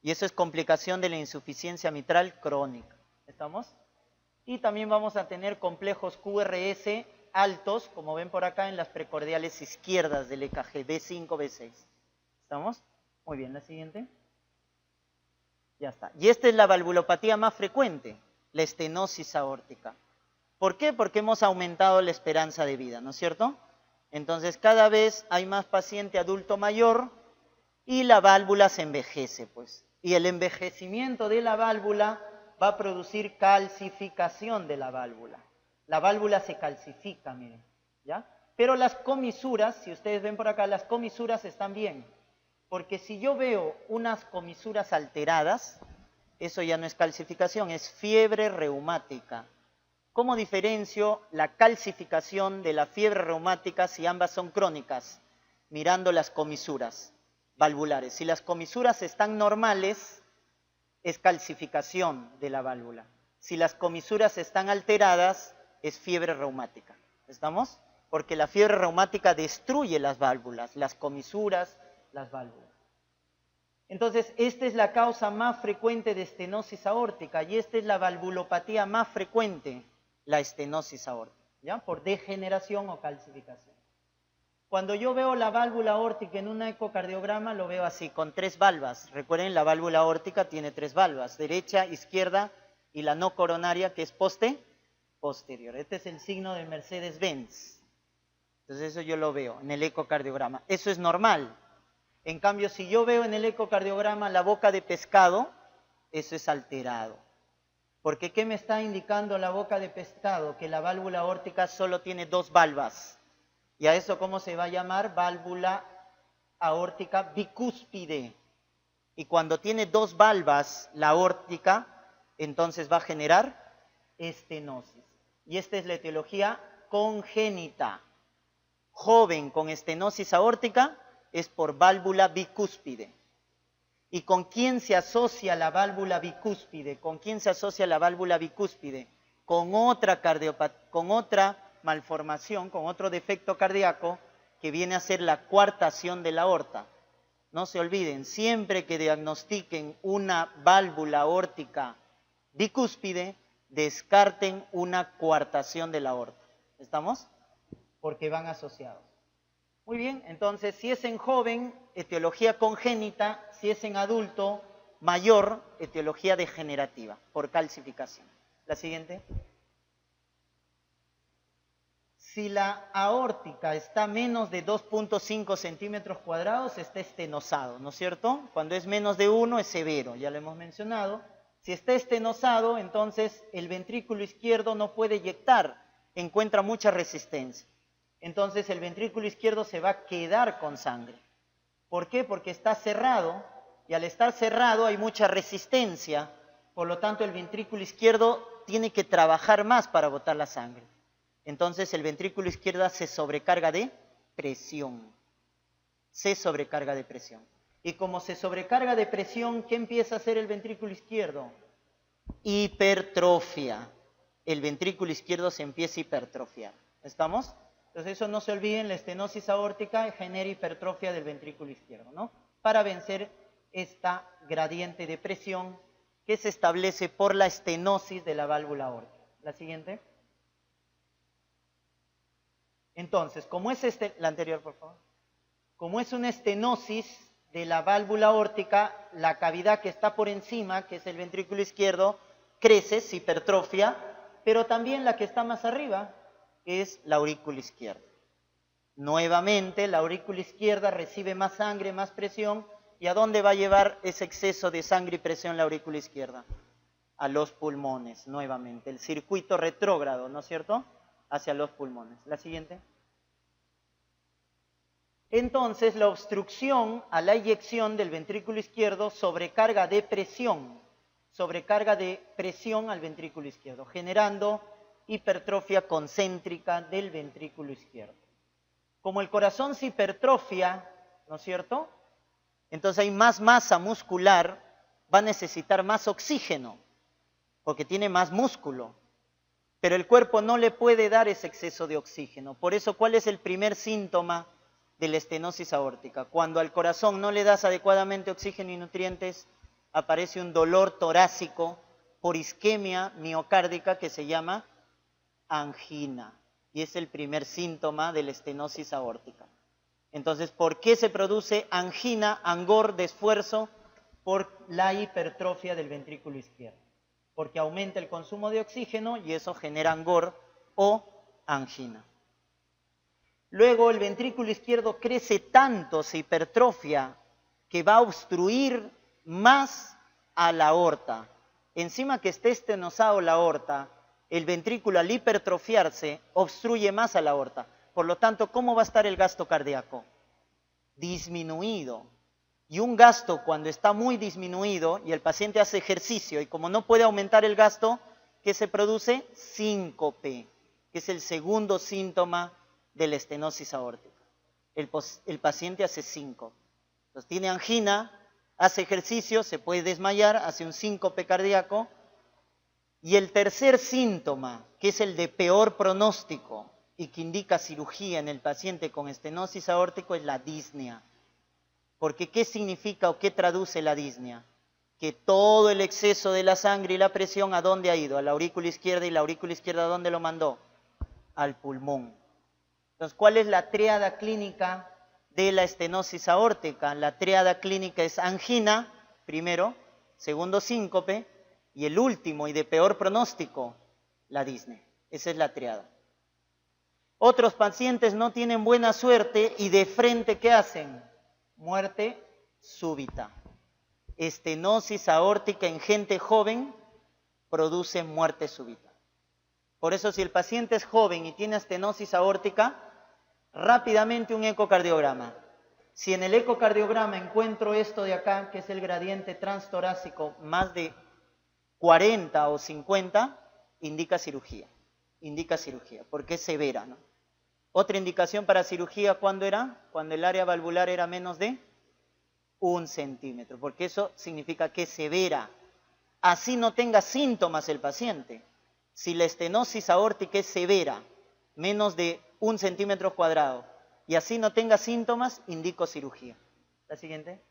Y eso es complicación de la insuficiencia mitral crónica. ¿Estamos? Y también vamos a tener complejos QRS altos, como ven por acá en las precordiales izquierdas del EKG, B5, B6. ¿Estamos? Muy bien, la siguiente. Ya está. Y esta es la valvulopatía más frecuente, la estenosis aórtica. ¿Por qué? Porque hemos aumentado la esperanza de vida, ¿no es cierto? Entonces cada vez hay más paciente adulto mayor y la válvula se envejece, pues. Y el envejecimiento de la válvula va a producir calcificación de la válvula. La válvula se calcifica, miren, ¿ya? Pero las comisuras, si ustedes ven por acá, las comisuras están bien. Porque si yo veo unas comisuras alteradas, eso ya no es calcificación, es fiebre reumática. ¿Cómo diferencio la calcificación de la fiebre reumática si ambas son crónicas? Mirando las comisuras valvulares. Si las comisuras están normales, es calcificación de la válvula. Si las comisuras están alteradas, es fiebre reumática. ¿Estamos? Porque la fiebre reumática destruye las válvulas, las comisuras, las válvulas. Entonces, esta es la causa más frecuente de estenosis aórtica y esta es la valvulopatía más frecuente, la estenosis aórtica, ¿ya? Por degeneración o calcificación. Cuando yo veo la válvula aórtica en un ecocardiograma, lo veo así, con 3 valvas. Recuerden, la válvula aórtica tiene 3 valvas, derecha, izquierda y la no coronaria, que es posterior. Este es el signo de Mercedes-Benz. Entonces eso yo lo veo en el ecocardiograma. Eso es normal. En cambio, si yo veo en el ecocardiograma la boca de pescado, eso es alterado. Porque ¿qué me está indicando la boca de pescado? Que la válvula aórtica solo tiene 2 valvas. ¿Y a eso cómo se va a llamar? Válvula aórtica bicúspide. Y cuando tiene 2 valvas la aórtica, entonces va a generar estenosis. Y esta es la etiología congénita. Joven con estenosis aórtica es por válvula bicúspide. ¿Y con quién se asocia la válvula bicúspide? ¿Con quién se asocia la válvula bicúspide? Con otra malformación, con otro defecto cardíaco que viene a ser la coartación de la aorta. No se olviden, siempre que diagnostiquen una válvula aórtica bicúspide, descarten una coartación de la aorta. ¿Estamos? Porque van asociados. Muy bien, entonces si es en joven, etiología congénita, si es en adulto mayor, etiología degenerativa, por calcificación. La siguiente. Si la aórtica está menos de 2.5 centímetros cuadrados, está estenosado, ¿no es cierto? Cuando es menos de 1 es severo, ya lo hemos mencionado. Si está estenosado, entonces el ventrículo izquierdo no puede eyectar, encuentra mucha resistencia. Entonces el ventrículo izquierdo se va a quedar con sangre. ¿Por qué? Porque está cerrado y al estar cerrado hay mucha resistencia, por lo tanto el ventrículo izquierdo tiene que trabajar más para botar la sangre. Entonces el ventrículo izquierdo se sobrecarga de presión. Se sobrecarga de presión. Y como se sobrecarga de presión, ¿qué empieza a hacer el ventrículo izquierdo? Hipertrofia. El ventrículo izquierdo se empieza a hipertrofiar. ¿Estamos? Entonces eso no se olviden, la estenosis aórtica genera hipertrofia del ventrículo izquierdo, ¿no? Para vencer esta gradiente de presión que se establece por la estenosis de la válvula aórtica. La siguiente. Entonces, como es la anterior, por favor. Como es una estenosis de la válvula aórtica, la cavidad que está por encima, que es el ventrículo izquierdo, crece, se hipertrofia, pero también la que está más arriba es la aurícula izquierda. Nuevamente, la aurícula izquierda recibe más sangre, más presión, ¿y a dónde va a llevar ese exceso de sangre y presión la aurícula izquierda? A los pulmones, nuevamente. El circuito retrógrado, ¿no es cierto?, hacia los pulmones. La siguiente. Entonces, la obstrucción a la eyección del ventrículo izquierdo sobrecarga de presión al ventrículo izquierdo, generando hipertrofia concéntrica del ventrículo izquierdo. Como el corazón se hipertrofia, ¿no es cierto?, entonces hay más masa muscular, va a necesitar más oxígeno, porque tiene más músculo. Pero el cuerpo no le puede dar ese exceso de oxígeno. Por eso, ¿cuál es el primer síntoma de la estenosis aórtica? Cuando al corazón no le das adecuadamente oxígeno y nutrientes, aparece un dolor torácico por isquemia miocárdica que se llama angina. Y es el primer síntoma de la estenosis aórtica. Entonces, ¿por qué se produce angina, angor de esfuerzo? Por la hipertrofia del ventrículo izquierdo. Porque aumenta el consumo de oxígeno y eso genera angor o angina. Luego el ventrículo izquierdo crece tanto, se hipertrofia, que va a obstruir más a la aorta. Encima que esté estenosado la aorta, el ventrículo al hipertrofiarse obstruye más a la aorta. Por lo tanto, ¿cómo va a estar el gasto cardíaco? Disminuido. Y un gasto cuando está muy disminuido y el paciente hace ejercicio y como no puede aumentar el gasto, ¿qué se produce? Síncope, que es el segundo síntoma de la estenosis aórtica. El paciente hace síncope. Entonces tiene angina, hace ejercicio, se puede desmayar, hace un síncope cardíaco. Y el tercer síntoma, que es el de peor pronóstico y que indica cirugía en el paciente con estenosis aórtica, es la disnea. Porque ¿qué significa o qué traduce la disnea? Que todo el exceso de la sangre y la presión, ¿a dónde ha ido? A la aurícula izquierda, y la aurícula izquierda, ¿a dónde lo mandó? Al pulmón. Entonces, ¿cuál es la tríada clínica de la estenosis aórtica? La tríada clínica es angina, primero, segundo síncope, y el último y de peor pronóstico, la disnea. Esa es la tríada. Otros pacientes no tienen buena suerte y de frente, ¿qué hacen? Muerte súbita. Estenosis aórtica en gente joven produce muerte súbita. Por eso, si el paciente es joven y tiene estenosis aórtica, rápidamente un ecocardiograma. Si en el ecocardiograma encuentro esto de acá, que es el gradiente transtorácico, más de 40 o 50, indica cirugía. Indica cirugía, porque es severa, ¿no? Otra indicación para cirugía, ¿cuándo era? Cuando el área valvular era menos de 1 centímetro, porque eso significa que es severa. Así no tenga síntomas el paciente. Si la estenosis aórtica es severa, menos de 1 centímetro cuadrado, y así no tenga síntomas, indico cirugía. La siguiente.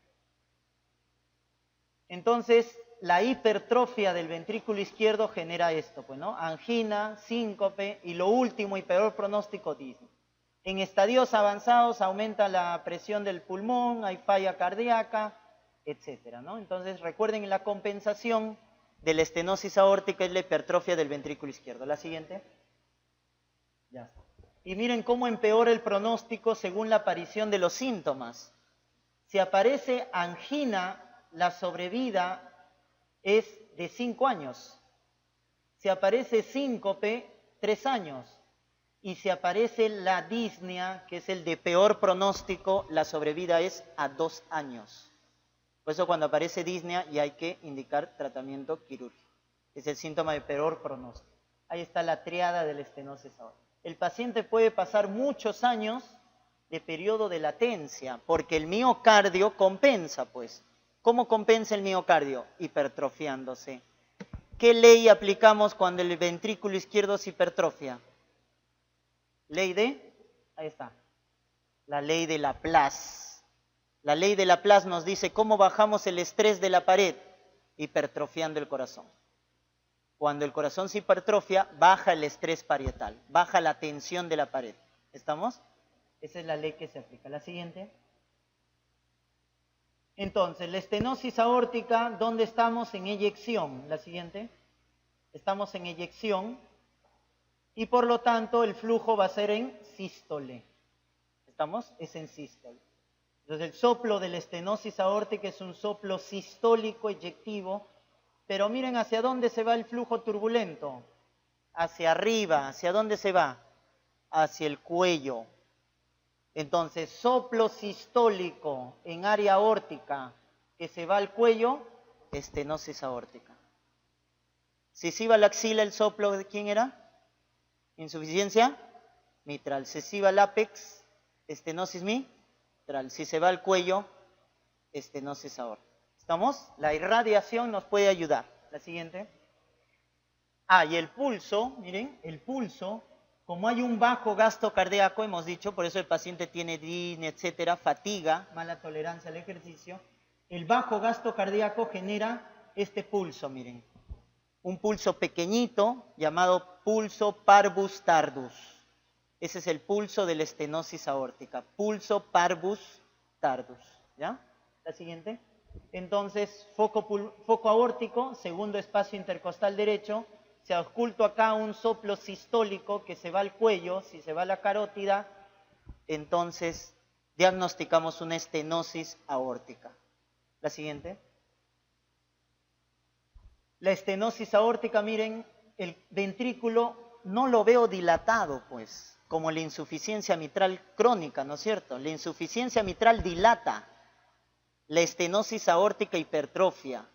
Entonces, la hipertrofia del ventrículo izquierdo genera esto, pues, ¿no? Angina, síncope y lo último y peor pronóstico, disnea. En estadios avanzados aumenta la presión del pulmón, hay falla cardíaca, etcétera, ¿no? Entonces, recuerden, la compensación de la estenosis aórtica es la hipertrofia del ventrículo izquierdo. La siguiente. Ya está. Y miren cómo empeora el pronóstico según la aparición de los síntomas. Si aparece angina, la sobrevida es de 5 años. Si aparece síncope, 3 años. Y si aparece la disnea, que es el de peor pronóstico, la sobrevida es a 2 años. Por eso cuando aparece disnea ya hay que indicar tratamiento quirúrgico. Es el síntoma de peor pronóstico. Ahí está la triada de la estenosis aórtica. El paciente puede pasar muchos años de periodo de latencia, porque el miocardio compensa, pues. ¿Cómo compensa el miocardio? Hipertrofiándose. ¿Qué ley aplicamos cuando el ventrículo izquierdo se hipertrofia? Ley de, ahí está, la ley de Laplace. La ley de Laplace nos dice cómo bajamos el estrés de la pared, hipertrofiando el corazón. Cuando el corazón se hipertrofia, baja el estrés parietal, baja la tensión de la pared. ¿Estamos? Esa es la ley que se aplica. La siguiente. Entonces, la estenosis aórtica, ¿dónde estamos? En eyección. La siguiente. Estamos en eyección y por lo tanto el flujo va a ser en sístole. ¿Estamos? Es en sístole. Entonces, el soplo de la estenosis aórtica es un soplo sistólico eyectivo, pero miren hacia dónde se va el flujo turbulento. Hacia arriba. ¿Hacia dónde se va? Hacia el cuello. Entonces, soplo sistólico en área aórtica que se va al cuello, estenosis aórtica. Si se iba a la axila, el soplo de ¿quién era? Insuficiencia mitral. Si se iba al ápex, estenosis mitral. Si se va al cuello, estenosis aórtica. ¿Estamos? La irradiación nos puede ayudar. La siguiente. Y el pulso, miren, el pulso. Como hay un bajo gasto cardíaco, hemos dicho, por eso el paciente tiene disnea, etcétera, fatiga, mala tolerancia al ejercicio, el bajo gasto cardíaco genera este pulso, miren. Un pulso pequeñito llamado pulso parvus tardus. Ese es el pulso de la estenosis aórtica, pulso parvus tardus. ¿Ya? La siguiente. Entonces, foco aórtico, segundo espacio intercostal derecho. Se ha oculto acá un soplo sistólico que se va al cuello, si se va a la carótida, entonces diagnosticamos una estenosis aórtica. La siguiente. La estenosis aórtica, miren, el ventrículo no lo veo dilatado, pues, como la insuficiencia mitral crónica, ¿no es cierto? La insuficiencia mitral dilata, la estenosis aórtica hipertrofia.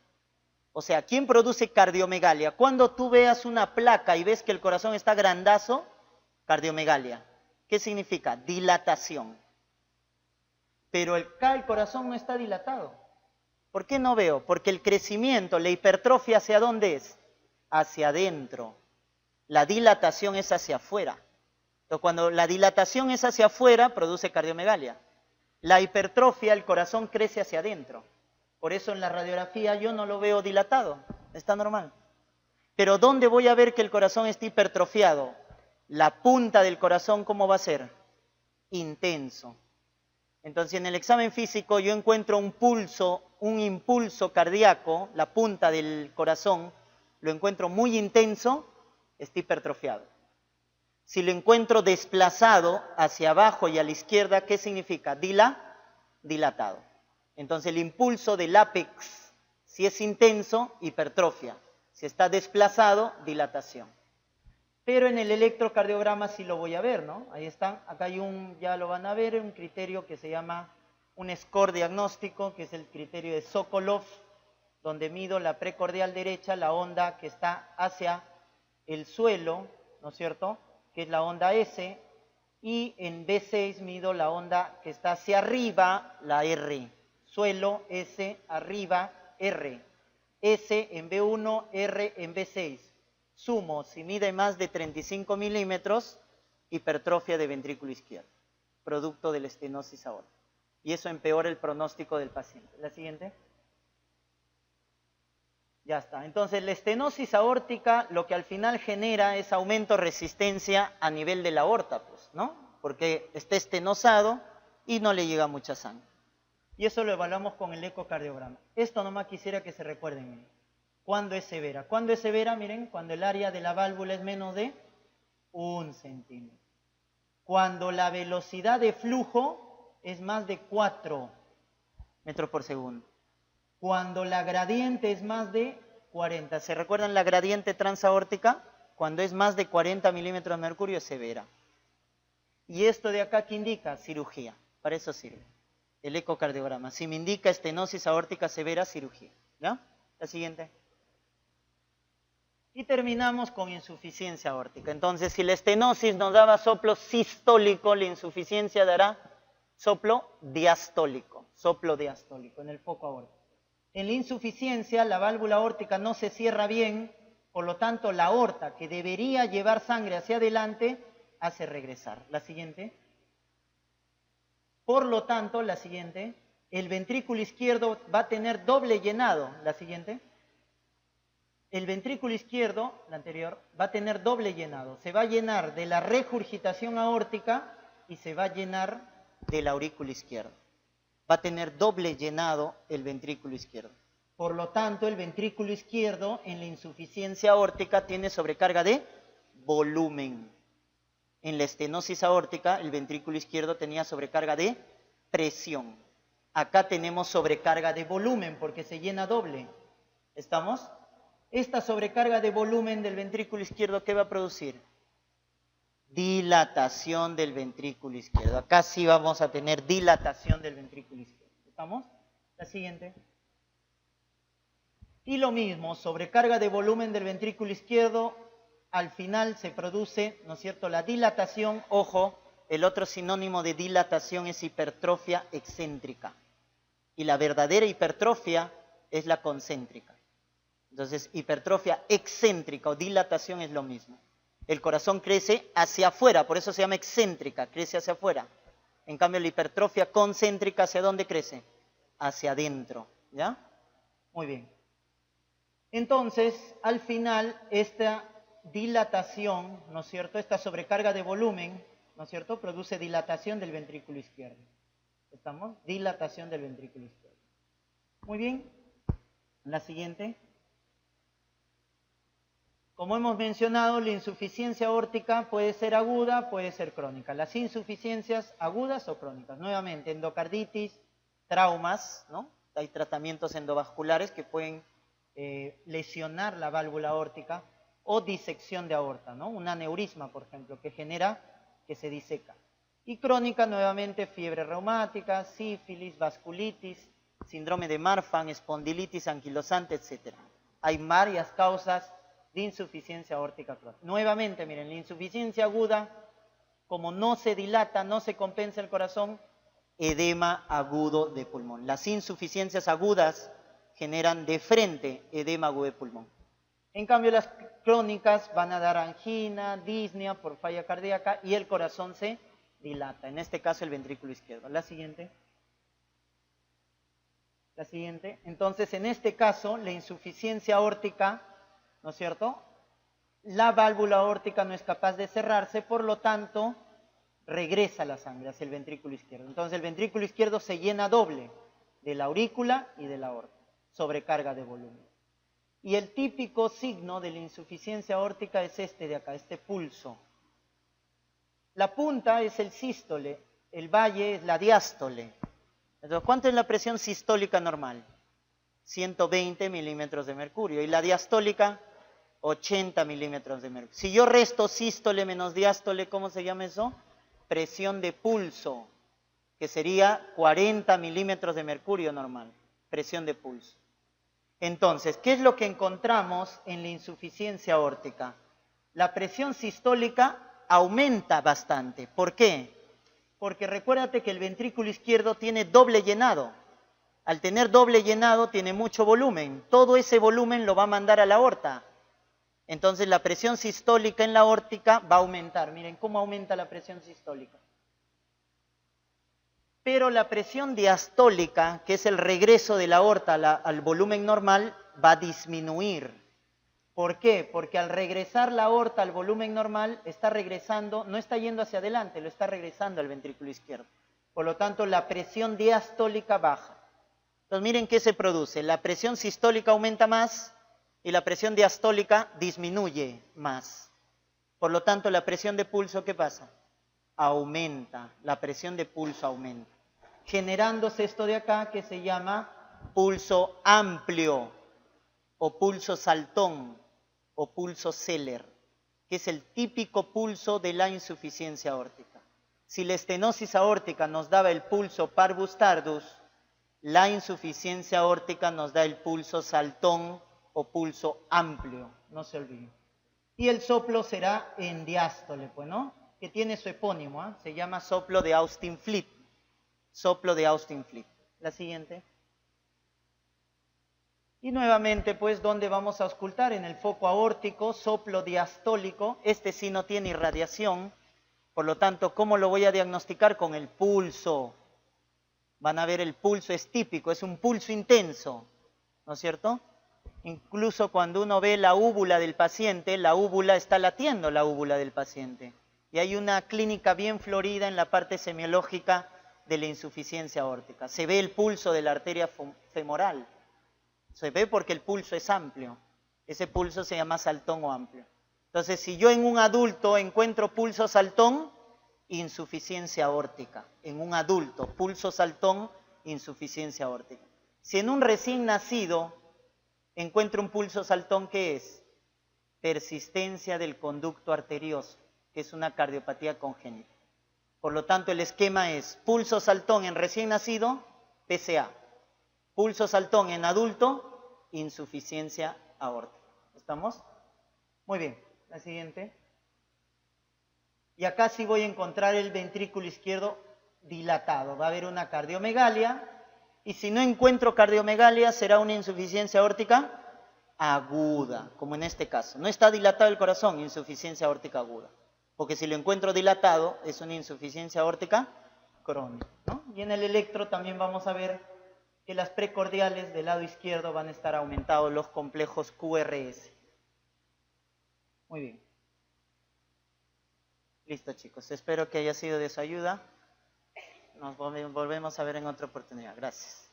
O sea, ¿quién produce cardiomegalia? Cuando tú veas una placa y ves que el corazón está grandazo, cardiomegalia. ¿Qué significa? Dilatación. Pero el corazón no está dilatado. ¿Por qué no veo? Porque el crecimiento, la hipertrofia, ¿hacia dónde es? Hacia adentro. La dilatación es hacia afuera. Entonces, cuando la dilatación es hacia afuera, produce cardiomegalia. La hipertrofia, el corazón crece hacia adentro. Por eso en la radiografía yo no lo veo dilatado, está normal. Pero ¿dónde voy a ver que el corazón está hipertrofiado? La punta del corazón, ¿cómo va a ser? Intenso. Entonces en el examen físico yo encuentro un pulso, un impulso cardíaco, la punta del corazón, lo encuentro muy intenso, está hipertrofiado. Si lo encuentro desplazado hacia abajo y a la izquierda, ¿qué significa? Dilatado. Entonces el impulso del ápex, si es intenso, hipertrofia. Si está desplazado, dilatación. Pero en el electrocardiograma sí lo voy a ver, ¿no? Ahí están, acá hay ya lo van a ver, un criterio que se llama un score diagnóstico, que es el criterio de Sokolov, donde mido la precordial derecha, la onda que está hacia el suelo, ¿no es cierto?, que es la onda S, y en B6 mido la onda que está hacia arriba, la R. Suelo, S, arriba, R. S en B1, R en B6. Sumo, si mide más de 35 milímetros, hipertrofia de ventrículo izquierdo, producto de la estenosis aórtica. Y eso empeora el pronóstico del paciente. La siguiente. Ya está. Entonces, la estenosis aórtica lo que al final genera es aumento de resistencia a nivel de la aorta, pues, ¿no? Porque está estenosado y no le llega mucha sangre. Y eso lo evaluamos con el ecocardiograma. Esto nomás quisiera que se recuerden, miren. ¿Cuándo es severa? ¿Cuándo es severa? Miren, cuando el área de la válvula es menos de 1 centímetro. Cuando la velocidad de flujo es más de 4 metros por segundo. Cuando la gradiente es más de 40. ¿Se recuerdan la gradiente transaórtica? Cuando es más de 40 milímetros de mercurio es severa. Y esto de acá, ¿qué indica? Cirugía. Para eso sirve. El ecocardiograma. Si me indica estenosis aórtica severa, cirugía. ¿Ya? La siguiente. Y terminamos con insuficiencia aórtica. Entonces, si la estenosis nos daba soplo sistólico, la insuficiencia dará soplo diastólico. Soplo diastólico en el foco aórtico. En la insuficiencia, la válvula aórtica no se cierra bien, por lo tanto, la aorta, que debería llevar sangre hacia adelante, hace regresar. La siguiente. Por lo tanto, la siguiente, el ventrículo izquierdo va a tener doble llenado. La siguiente. El ventrículo izquierdo, la anterior, va a tener doble llenado. Se va a llenar de la regurgitación aórtica y se va a llenar del aurículo izquierdo. Va a tener doble llenado el ventrículo izquierdo. Por lo tanto, el ventrículo izquierdo en la insuficiencia aórtica tiene sobrecarga de volumen. En la estenosis aórtica, el ventrículo izquierdo tenía sobrecarga de presión. Acá tenemos sobrecarga de volumen porque se llena doble. ¿Estamos? Esta sobrecarga de volumen del ventrículo izquierdo, ¿qué va a producir? Dilatación del ventrículo izquierdo. Acá sí vamos a tener dilatación del ventrículo izquierdo. ¿Estamos? La siguiente. Y lo mismo, sobrecarga de volumen del ventrículo izquierdo, al final se produce, ¿no es cierto?, la dilatación. Ojo, el otro sinónimo de dilatación es hipertrofia excéntrica. Y la verdadera hipertrofia es la concéntrica. Entonces, hipertrofia excéntrica o dilatación es lo mismo. El corazón crece hacia afuera, por eso se llama excéntrica, crece hacia afuera. En cambio, la hipertrofia concéntrica, ¿hacia dónde crece? Hacia adentro, ¿ya? Muy bien. Entonces, al final, esta dilatación, ¿no es cierto?, esta sobrecarga de volumen, ¿no es cierto?, produce dilatación del ventrículo izquierdo. ¿Estamos? Dilatación del ventrículo izquierdo. Muy bien. La siguiente. Como hemos mencionado, la insuficiencia aórtica puede ser aguda, puede ser crónica. Las insuficiencias agudas o crónicas. Nuevamente, endocarditis, traumas, ¿no? Hay tratamientos endovasculares que pueden lesionar la válvula aórtica o disección de aorta, ¿no? Un aneurisma, por ejemplo, que genera que se diseca. Y crónica, nuevamente, fiebre reumática, sífilis, vasculitis, síndrome de Marfan, espondilitis anquilosante, etc. Hay varias causas de insuficiencia aórtica crónica. Nuevamente, miren, la insuficiencia aguda, como no se dilata, no se compensa el corazón, edema agudo de pulmón. Las insuficiencias agudas generan de frente edema agudo de pulmón. En cambio, las crónicas van a dar angina, disnea por falla cardíaca y el corazón se dilata. En este caso, el ventrículo izquierdo. La siguiente. La siguiente. Entonces, en este caso, la insuficiencia aórtica, ¿no es cierto? La válvula aórtica no es capaz de cerrarse, por lo tanto, regresa la sangre hacia el ventrículo izquierdo. Entonces, el ventrículo izquierdo se llena doble de la aurícula y de la aorta. Sobrecarga de volumen. Y el típico signo de la insuficiencia aórtica es este de acá, este pulso. La punta es el sístole, el valle es la diástole. Entonces, ¿cuánto es la presión sistólica normal? 120 milímetros de mercurio. Y la diastólica, 80 milímetros de mercurio. Si yo resto sístole menos diástole, ¿cómo se llama eso? Presión de pulso, que sería 40 milímetros de mercurio normal. Presión de pulso. Entonces, ¿qué es lo que encontramos en la insuficiencia aórtica? La presión sistólica aumenta bastante. ¿Por qué? Porque recuérdate que el ventrículo izquierdo tiene doble llenado. Al tener doble llenado tiene mucho volumen. Todo ese volumen lo va a mandar a la aorta. Entonces la presión sistólica en la aórtica va a aumentar. Miren cómo aumenta la presión sistólica. pero la presión diastólica, que es el regreso de la aorta al volumen normal, va a disminuir. ¿Por qué? Porque al regresar la aorta al volumen normal, está regresando, no está yendo hacia adelante, lo está regresando al ventrículo izquierdo. Por lo tanto, la presión diastólica baja. Entonces, miren qué se produce. La presión sistólica aumenta más y la presión diastólica disminuye más. Por lo tanto, la presión de pulso, ¿qué pasa? Aumenta. La presión de pulso aumenta. Generándose esto de acá que se llama pulso amplio o pulso saltón o pulso Zeller, que es el típico pulso de la insuficiencia aórtica. Si la estenosis aórtica nos daba el pulso parvus tardus, la insuficiencia aórtica nos da el pulso saltón o pulso amplio, no se olviden. Y el soplo será en diástole, pues, ¿no? Que tiene su epónimo, ¿eh? Se llama soplo de Austin-Fleet. Soplo de Austin-Fleet. La siguiente. Y nuevamente, pues, ¿dónde vamos a auscultar? En el foco aórtico, soplo diastólico. Este sí no tiene irradiación. Por lo tanto, ¿cómo lo voy a diagnosticar? Con el pulso. Van a ver, el pulso es típico, es un pulso intenso, ¿no es cierto? Incluso cuando uno ve la úvula del paciente, la úvula está latiendo, la úvula del paciente. Y hay una clínica bien florida en la parte semiológica de la insuficiencia aórtica. Se ve el pulso de la arteria femoral. Se ve porque el pulso es amplio. Ese pulso se llama saltón o amplio. Entonces, si yo en un adulto encuentro pulso saltón, insuficiencia aórtica. En un adulto, pulso saltón, insuficiencia aórtica. Si en un recién nacido encuentro un pulso saltón, ¿qué es? Persistencia del conducto arterioso, que es una cardiopatía congénita. Por lo tanto, el esquema es pulso saltón en recién nacido, PCA. Pulso saltón en adulto, insuficiencia aórtica. ¿Estamos? Muy bien. La siguiente. Y acá sí voy a encontrar el ventrículo izquierdo dilatado. Va a haber una cardiomegalia. Y si no encuentro cardiomegalia, será una insuficiencia aórtica aguda, como en este caso. No está dilatado el corazón, insuficiencia aórtica aguda. Porque si lo encuentro dilatado, es una insuficiencia aórtica crónica, ¿no? Y en el electro también vamos a ver que las precordiales del lado izquierdo van a estar aumentados los complejos QRS. Muy bien. Listo, chicos. Espero que haya sido de su ayuda. Nos volvemos a ver en otra oportunidad. Gracias.